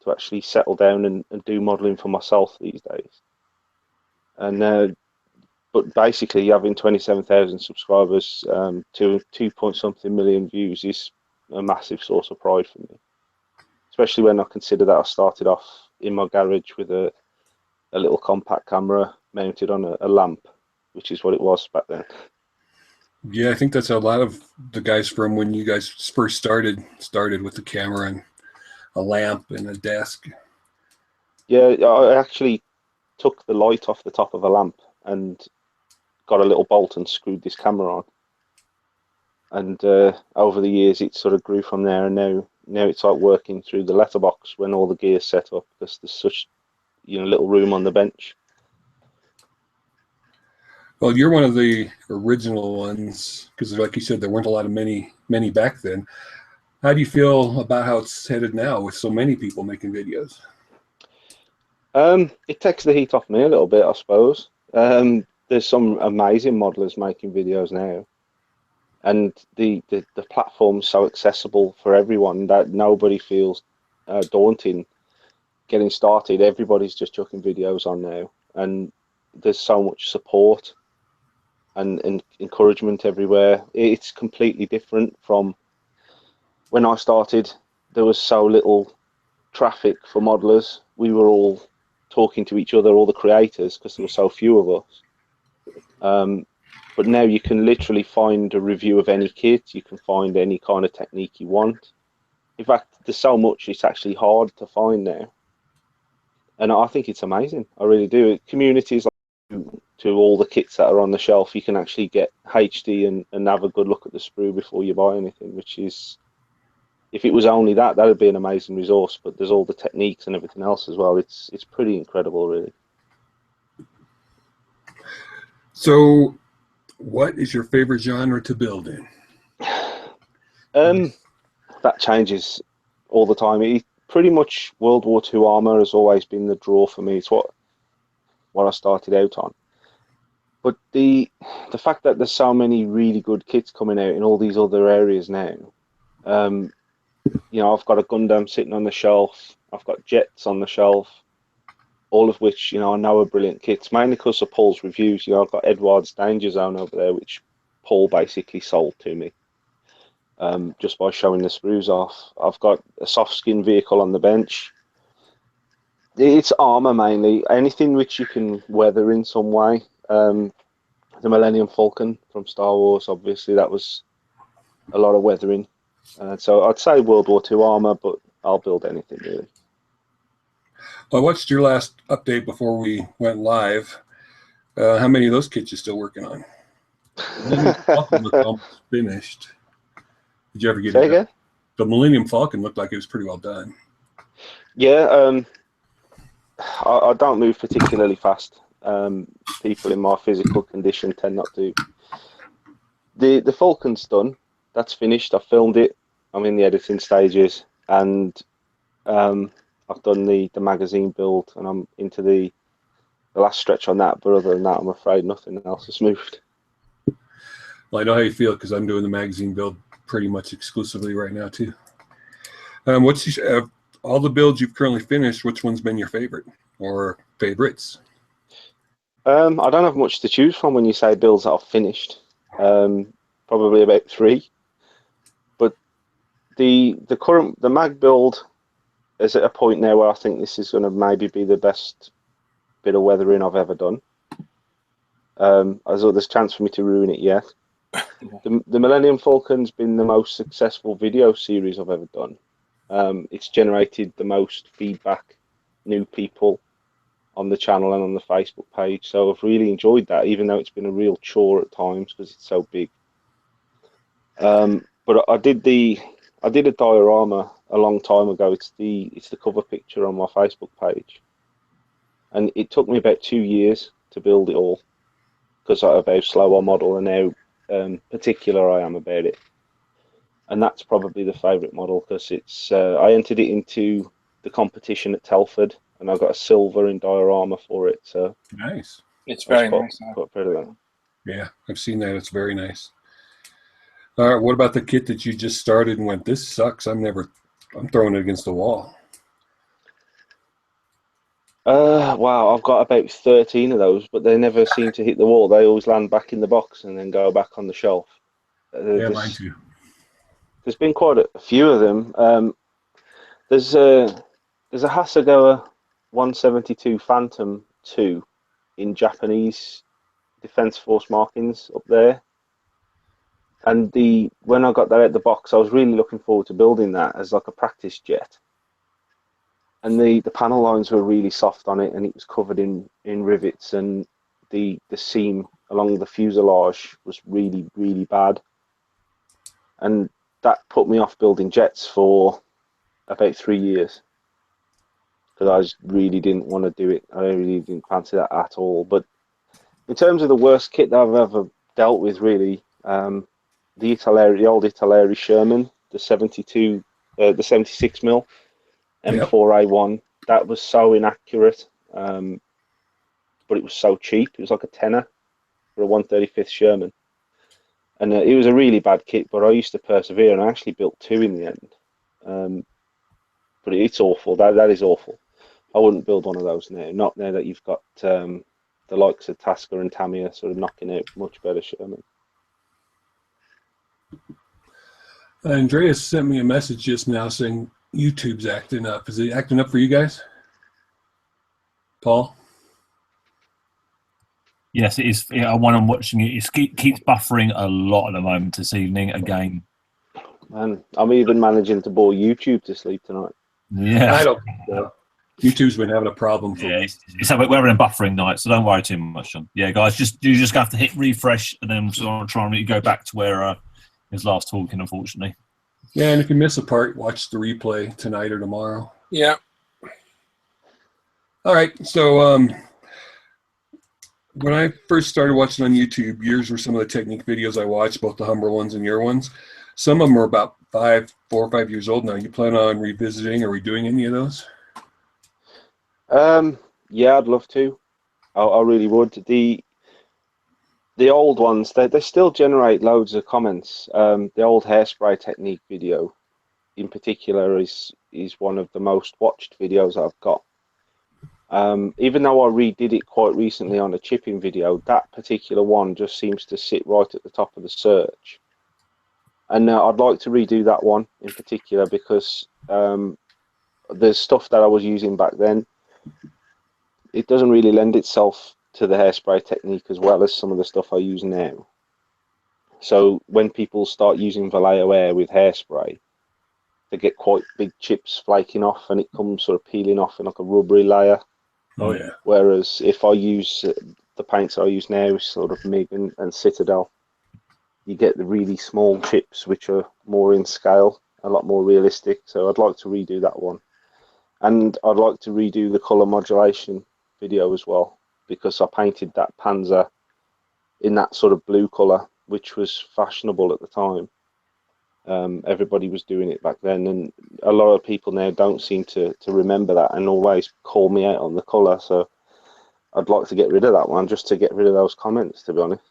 actually settle down and do modelling for myself these days. And but basically, having 27,000 subscribers, 2 point something million views is a massive source of pride for me, especially when I consider that I started off in my garage with a little compact camera mounted on a lamp, which is what it was back then. Yeah, I think that's how a lot of the guys from when you guys first started with the camera and a lamp and a desk. Yeah, I actually took the light off the top of a lamp and got a little bolt and screwed this camera on. And over the years, it sort of grew from there, and now it's like working through the letterbox when all the gear's set up, because there's such little room on the bench. Well, you're one of the original ones, because like you said, there weren't a lot of many back then. How do you feel about how it's headed now with so many people making videos? It takes the heat off me a little bit, I suppose. There's some amazing modelers making videos now, and the platform's so accessible for everyone that nobody feels daunting getting started. Everybody's just chucking videos on now, and there's so much support and encouragement everywhere. It's completely different from when I started. There was so little traffic for modelers. We were all talking to each other, all the creators, because there were so few of us. But now you can literally find a review of any kit. You can find any kind of technique you want. In fact, there's so much it's actually hard to find now. And I think it's amazing. I really do. Communities like to all the kits that are on the shelf, you can actually get HD and have a good look at the sprue before you buy anything, which is, if it was only that would be an amazing resource. But there's all the techniques and everything else as well. It's pretty incredible, really. So, what is your favorite genre to build in? That changes all the time. Pretty much World War II armor has always been the draw for me. It's what I started out on. But the fact that there's so many really good kits coming out in all these other areas now. I've got a Gundam sitting on the shelf. I've got jets on the shelf, all of which I know are brilliant kits, mainly because of Paul's reviews. I've got Edward's Danger Zone over there, which Paul basically sold to me just by showing the sprues off. I've got a soft skin vehicle on the bench. It's armor mainly, anything which you can weather in some way. The Millennium Falcon from Star Wars, obviously, that was a lot of weathering. So I'd say World War II armor, but I'll build anything really. I watched your last update before we went live. How many of those kits you still working on? Millennium Falcon looked almost finished. Did you ever get it done? The Millennium Falcon looked like it was pretty well done. Yeah, I don't move particularly fast. People in my physical condition tend not to. The Falcon's done. That's finished. I filmed it. I'm in the editing stages, and I've done the magazine build, and I'm into the last stretch on that. But other than that, I'm afraid nothing else has moved. Well, I know how you feel, because I'm doing the magazine build pretty much exclusively right now too. What's all the builds you've currently finished? Which one's been your favorite or favorites? I don't have much to choose from when you say builds that I've finished. Probably about 3. But the mag build is at a point now where I think this is going to maybe be the best bit of weathering I've ever done. As though there's a chance for me to ruin it yet. The Millennium Falcon's been the most successful video series I've ever done. It's generated the most feedback, new people on the channel and on the Facebook page. So I've really enjoyed that, even though it's been a real chore at times because it's so big. But I did a diorama a long time ago. It's the cover picture on my Facebook page, and it took me about 2 years to build it all because of how slow I model and how particular I am about it. And that's probably the favourite model because it's I entered it into the competition at Telford, and I got a silver in diorama for it. So nice. It's very nice. Quite proud of that. Yeah, I've seen that. It's very nice. All right, what about the kit that you just started and went, this sucks, I'm throwing it against the wall? Wow, I've got about 13 of those, but they never seem to hit the wall. They always land back in the box and then go back on the shelf. Yeah, mine too. There's been quite a few of them. There's a Hasegawa 172 Phantom 2 in Japanese Defence Force markings up there. And when I got that out of the box, I was really looking forward to building that as like a practice jet. And the panel lines were really soft on it, and it was covered in rivets, and the seam along the fuselage was really, really bad. And that put me off building jets for about 3 years, because I just really didn't want to do it. I really didn't fancy that at all. But in terms of the worst kit that I've ever dealt with, really, the old Italeri Sherman, the 76 mil M4A1, that was so inaccurate, but it was so cheap. It was like a tenner for a 135th Sherman, and it was a really bad kit, but I used to persevere, and I actually built 2 in the end. But it's awful. That is awful. I wouldn't build one of those now. Not now that you've got the likes of Tasker and Tamiya sort of knocking out much better Sherman. Andreas sent me a message just now saying YouTube's acting up. Is it acting up for you guys? Paul? Yes, it is. Yeah, when I'm watching it, it keeps buffering a lot at the moment this evening again. Man, I'm even managing to bore YouTube to sleep tonight. Yeah. I don't think so. YouTube's been having a problem for me. It's like we're having a buffering night, so don't worry too much, John. Yeah, guys, you just have to hit refresh, and then we'll try and really go back to where his last talking, unfortunately. Yeah, and if you miss a part, watch the replay tonight or tomorrow. Yeah. All right, so when I first started watching on YouTube, yours were some of the technique videos I watched, both the Humber ones and your ones. Some of them are about 4 or 5 years old now. You plan on revisiting or redoing any of those? Yeah, I'd love to. I really would. The old ones, they still generate loads of comments. The old hairspray technique video, in particular, is one of the most watched videos I've got. Even though I redid it quite recently on a chipping video, that particular one just seems to sit right at the top of the search. And I'd like to redo that one in particular, because there's stuff that I was using back then. It doesn't really lend itself to the hairspray technique as well as some of the stuff I use now. So when people start using Vallejo air with hairspray, they get quite big chips flaking off, and it comes sort of peeling off in like a rubbery layer. Oh yeah. Whereas if I use the paints I use now, sort of MIG and Citadel, you get the really small chips, which are more in scale, a lot more realistic. So I'd like to redo that one. And I'd like to redo the color modulation video as well, because I painted that Panzer in that sort of blue color, which was fashionable at the time. Everybody was doing it back then, and a lot of people now don't seem to remember that and always call me out on the color. So I'd like to get rid of that one, just to get rid of those comments, to be honest.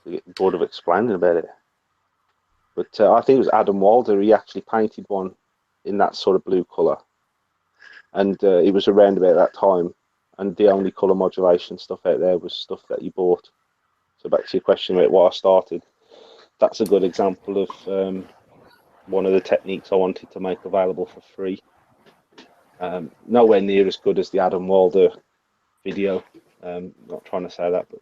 I get bored of explaining about it. But I think it was Adam Walder, he actually painted one in that sort of blue color, and it was around about that time. And the only color modulation stuff out there was stuff that you bought. So back to your question about what I started, that's a good example of one of the techniques I wanted to make available for free. Nowhere near as good as the Adam Walder video. Not trying to say that, but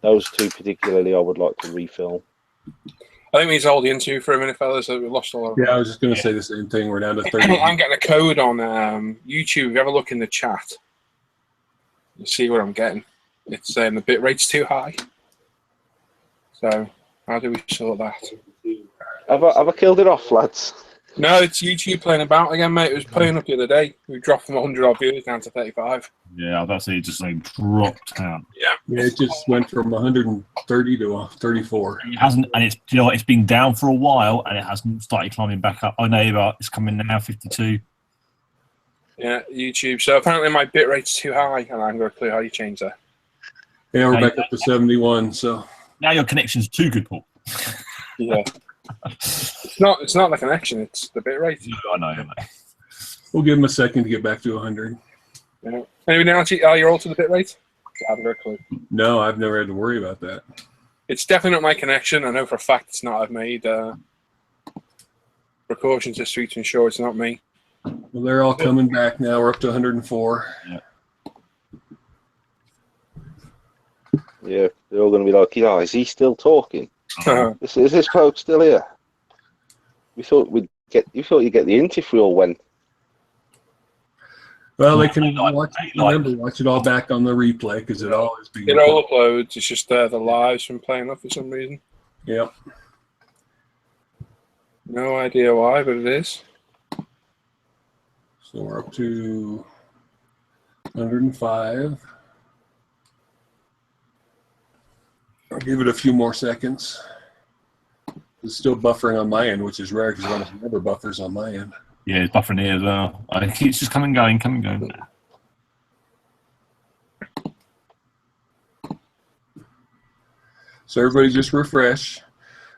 those two particularly I would like to refilm. I think we need to hold the interview for a minute, fellas. We lost all of Yeah, I was just going to say the same thing. We're down to 30. I'm getting a code on YouTube. If you have a look in the chat, you see what I'm getting. It's saying the bit rate's too high. So how do we sort that? Have I killed it off, lads? No, it's YouTube playing about again, mate. It was playing up the other day. We dropped from 100 odd viewers down to 35. Yeah, that's it. Just like dropped down. Yeah, it just went from 130 to 34. It hasn't, and it's, you know what, it's been down for a while, and it hasn't started climbing back up. I know it's coming now, 52. Yeah, YouTube. So apparently my bit rate's too high, and I haven't got a clue how you change that. Yeah, we're back up to 71. So now your connection's too good, Paul. Yeah. It's not the connection, it's the bit rate. I know, mate. We'll give them a second to get back to 100. Yeah. Anybody else, are you all to the bit rate? I haven't got a clue. No, I've never had to worry about that. It's definitely not my connection. I know for a fact it's not. I've made precautions history to ensure it's not me. Well, they're all coming back now. We're up to 104. Yeah, they're all going to be like, "Oh, is he still talking? Is this bloke still here?" You thought you'd get the int if we all went. Well, they can watch it all back on the replay because it all is being. It all uploads. It's just the lives from playing up for some reason. Yep. No idea why, but it is. So we're up to 105. I'll give it a few more seconds. It's still buffering on my end, which is rare because it never buffers on my end. Yeah, it's buffering here as well. I think it's just coming and going. So everybody just refresh.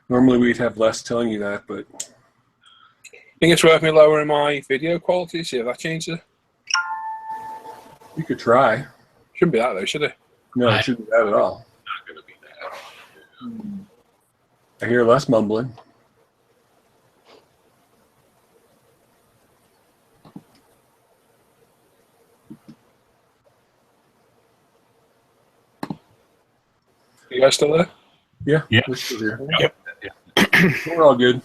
Normally we'd have less telling you that, but I think it's worth me lowering my video quality, see if that changes it. you could try. Shouldn't be that though, should it? No, it shouldn't be that at all. Not going to be that. I hear less mumbling. You guys still there? Yeah. Yeah. We're still here. Yep. We're all good.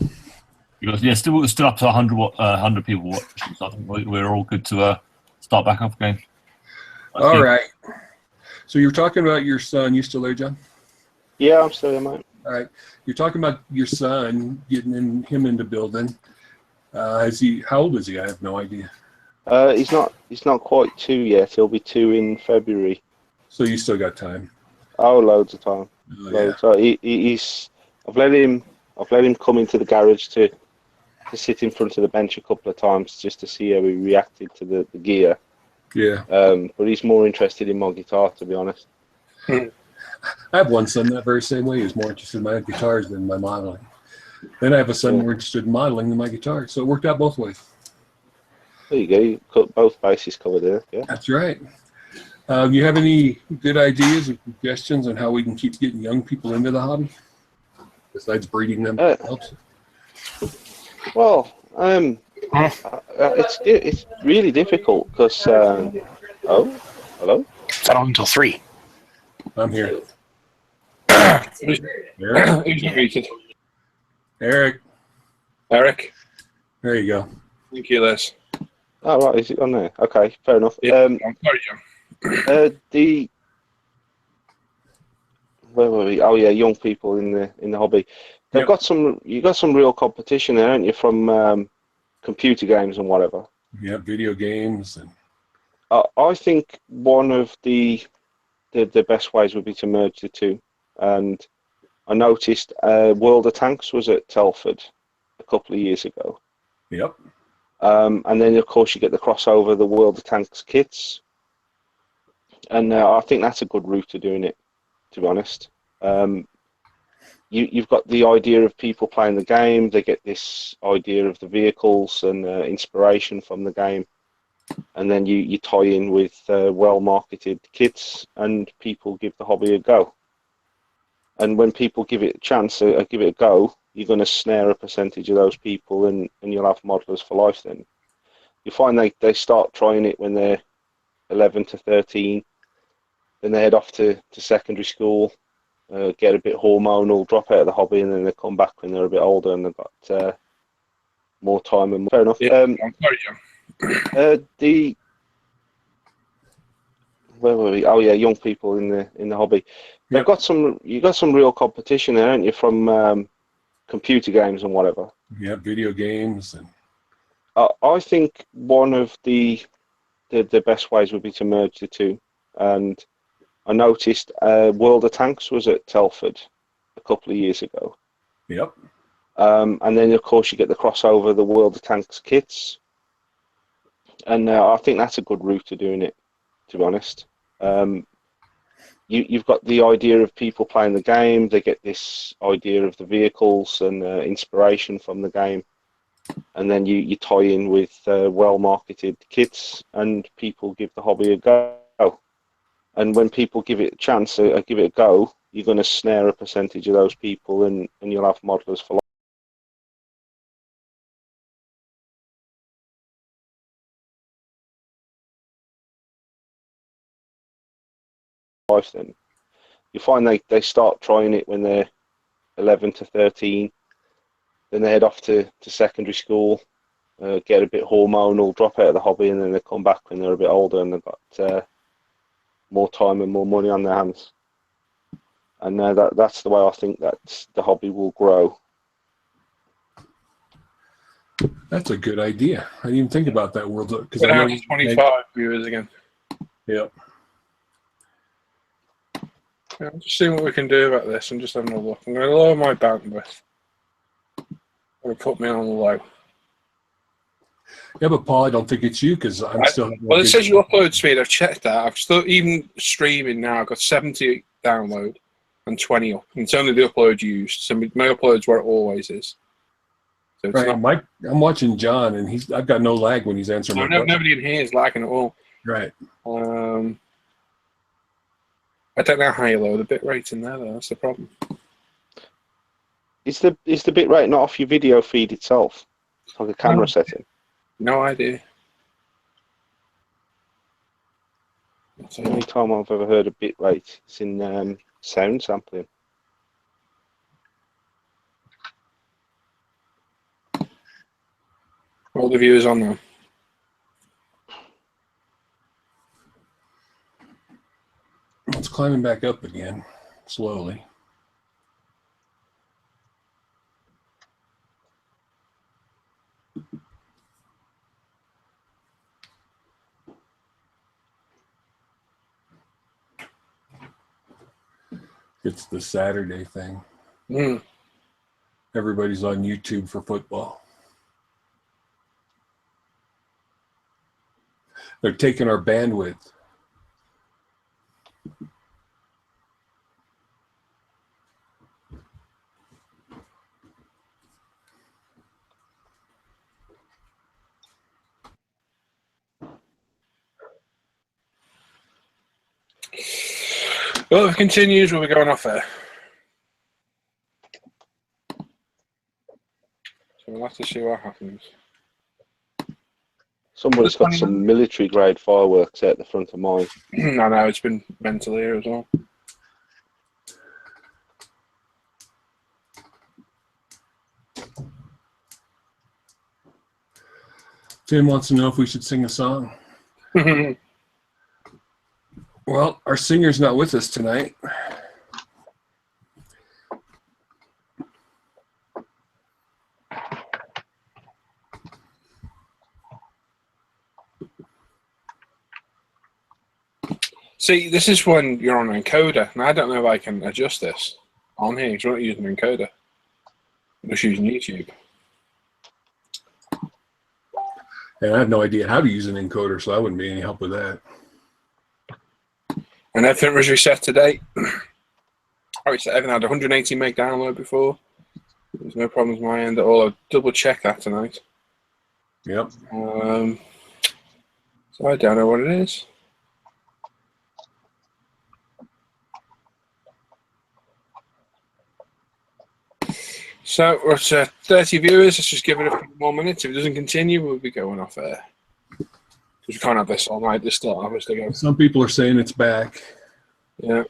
Because still up to 100 people watching. So I think we're all good to start back up again. All right. So you were talking about your son. You still there, John? Yeah, I'm still here, mate. All right. You're talking about your son getting him into building. How old is he? I have no idea. He's not quite 2 yet. He'll be 2 in February. So you still got time. Oh, loads of time. Oh, Loads. So he's. I've let him come into the garage to sit in front of the bench a couple of times just to see how he reacted to the gear. Yeah. But he's more interested in my guitar, to be honest. I have one son that very same way. He's more interested in my guitars than my modeling. Then I have a son more interested in modeling than my guitar. So it worked out both ways. There you go. You got both bases covered there. Yeah. That's right. You have any good ideas or suggestions on how we can keep getting young people into the hobby? Besides breeding them helps. Well, it's really difficult because. Oh, hello. It's not on until 3. I'm here. Who's muted? Eric. Eric. There you go. Thank you, Les. Oh, right. Is it on there? Okay, fair enough. Yeah, I'm sorry, John. Where were we? Oh yeah, young people in the hobby. They've got some. You got some real competition there, haven't you? From computer games and whatever. Yeah, video games and. I think one of the best ways would be to merge the two. And I noticed World of Tanks was at Telford a couple of years ago. Yep. And then of course you get the crossover, the World of Tanks kits. And I think that's a good route to doing it, to be honest. You've got the idea of people playing the game. They get this idea of the vehicles and inspiration from the game. And then you tie in with well-marketed kits and people give the hobby a go. And when people give it a chance, give it a go, you're going to snare a percentage of those people and you'll have modelers for life then. You find they start trying it when they're 11 to 13. Then they head off to secondary school, get a bit hormonal, drop out of the hobby, and then they come back when they're a bit older and they've got more time. And fair enough. Yeah, I'm sorry, John. Where were we? Oh yeah, young people in the hobby. They've got some. You got some real competition there, haven't you? From computer games and whatever. Yeah, video games and. I think one of the best ways would be to merge the two. And I noticed World of Tanks was at Telford a couple of years ago. Yep. And then of course you get the crossover, the World of Tanks kits. And I think that's a good route to doing it, to be honest. you've got the idea of people playing the game. They get this idea of the vehicles and inspiration from the game, and then you tie in with well-marketed kits, and people give the hobby a go. And when people give it a chance, give it a go, you're going to snare a percentage of those people, and you'll have modelers for life. Then you find they start trying it when they're 11 to 13, then they head off to secondary school, get a bit hormonal, drop out of the hobby, and then they come back when they're a bit older and they've got more time and more money on their hands. And that's the way I think that the hobby will grow. That's a good idea. I didn't even think about that world. Because I have 25 viewers again. Yep. Yeah, I'm just seeing what we can do about this. I'm just having a look. I'm going to lower my bandwidth. Or put me on the low. Yeah, but Paul, I don't think it's you because I'm still. Well, it says your upload speed. I've checked that. I've still, even streaming now, I've got 70 download and 20 up. And it's only the upload used. So my upload's where it always is. So it's right. I'm watching John, and I've got no lag when he's answering my question. Nobody in here is lagging at all. Right. I don't know how you lower the bit rate in there, though. That's the problem. Is the bit rate not off your video feed itself? It's like a camera setting. No idea. That's the only time I've ever heard of bit rate. It's in sound sampling. All the viewers on now. It's climbing back up again, slowly. It's the Saturday thing. Everybody's on YouTube for football. They're taking our bandwidth. Well, if it continues, we'll be going off there. So we'll have to see what happens. Somebody's got some military grade fireworks out the front of mine. I know, it's been mental here as well. Tim wants to know if we should sing a song. Well, our singer's not with us tonight. See, this is when you're on an encoder, and I don't know if I can adjust this on here because we're not using an encoder. I'm just using YouTube. And I have no idea how to use an encoder, so I wouldn't be any help with that. And everything was reset today. Everything had 180 meg download before. There's no problems on my end at all. I'll double check that tonight. Yep. So I don't know what it is. So we're at 30 viewers. Let's just give it a few more minutes. If it doesn't continue, we'll be going off air. Because we can't have this all night. There's still hours to go. Some people are saying it's back. Yeah.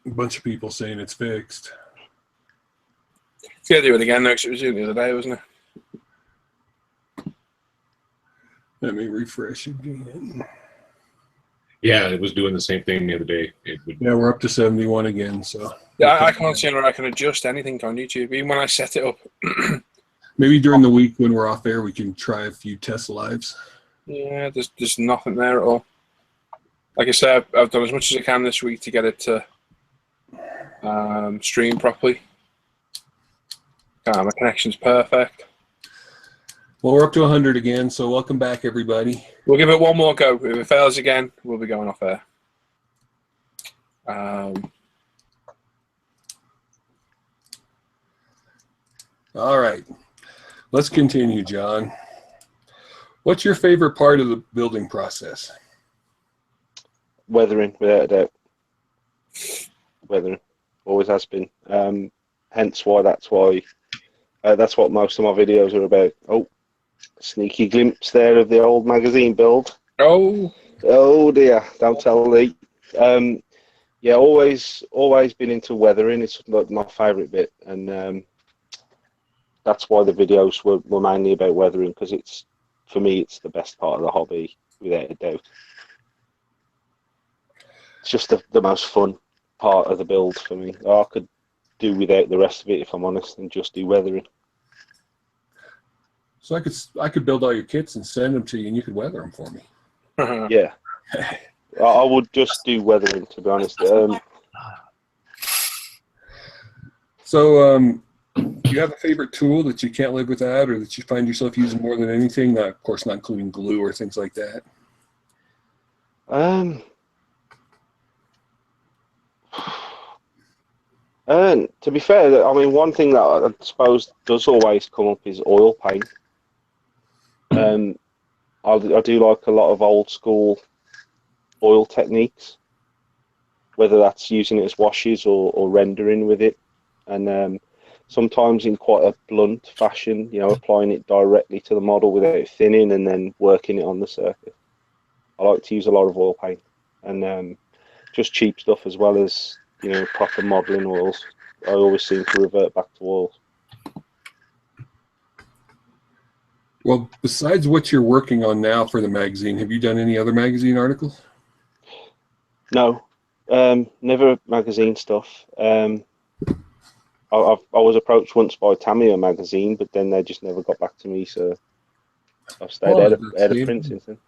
A bunch of people saying it's fixed. It's going to do it again, though, because it was doing the other day, wasn't it? Let me refresh again. Yeah, it was doing the same thing the other day. Yeah, we're up to 71 again. So yeah, I can't see where I can adjust anything on YouTube, even when I set it up. Maybe during the week when we're off air, we can try a few test lives. Yeah, there's nothing there at all. Like I said, I've done as much as I can this week to get it to stream properly. My connection's perfect. Well, we're up to 100 again, so welcome back, everybody. We'll give it one more go. If it fails again, we'll be going off air. All right, let's continue, John. What's your favorite part of the building process? Weathering, without a doubt. Weathering always has been. Hence why that's what most of my videos are about. Oh, sneaky glimpse there of the old magazine build. Oh dear, don't tell me. Yeah, always been into weathering. It's my favourite bit, and that's why the videos were mainly about weathering, because for me it's the best part of the hobby, without a doubt. It's just the most fun part of the build for me. I could do without the rest of it, if I'm honest, and just do weathering. So I could build all your kits and send them to you, and you could weather them for me. Yeah, I would just do weathering, to be honest. So, do you have a favorite tool that you can't live without, or that you find yourself using more than anything? Not, of course, not including glue or things like that. To be fair, I mean, one thing that I suppose does always come up is oil paint. I do like a lot of old school oil techniques, whether that's using it as washes or rendering with it, and sometimes in quite a blunt fashion, you know, applying it directly to the model without thinning and then working it on the surface. I like to use a lot of oil paint, and just cheap stuff as well as, you know, proper modeling oils. I always seem to revert back to oils. Well, besides what you're working on now for the magazine, have you done any other magazine articles? No, never magazine stuff. I was approached once by Tamiya magazine, but then they just never got back to me, so I've stayed out of print since then.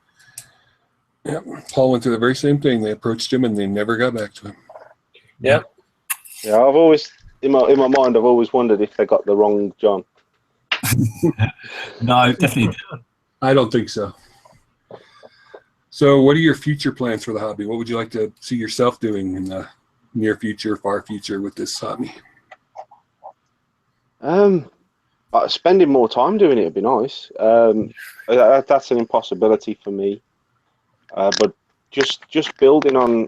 Yeah, Paul went through the very same thing. They approached him and they never got back to him. Yeah. Yeah, I've always, in my mind, I've always wondered if they got the wrong John. No, definitely. I don't think so. So what are your future plans for the hobby? What would you like to see yourself doing in the near future, far future with this hobby? Spending more time doing it would be nice. That's an impossibility for me. But just building on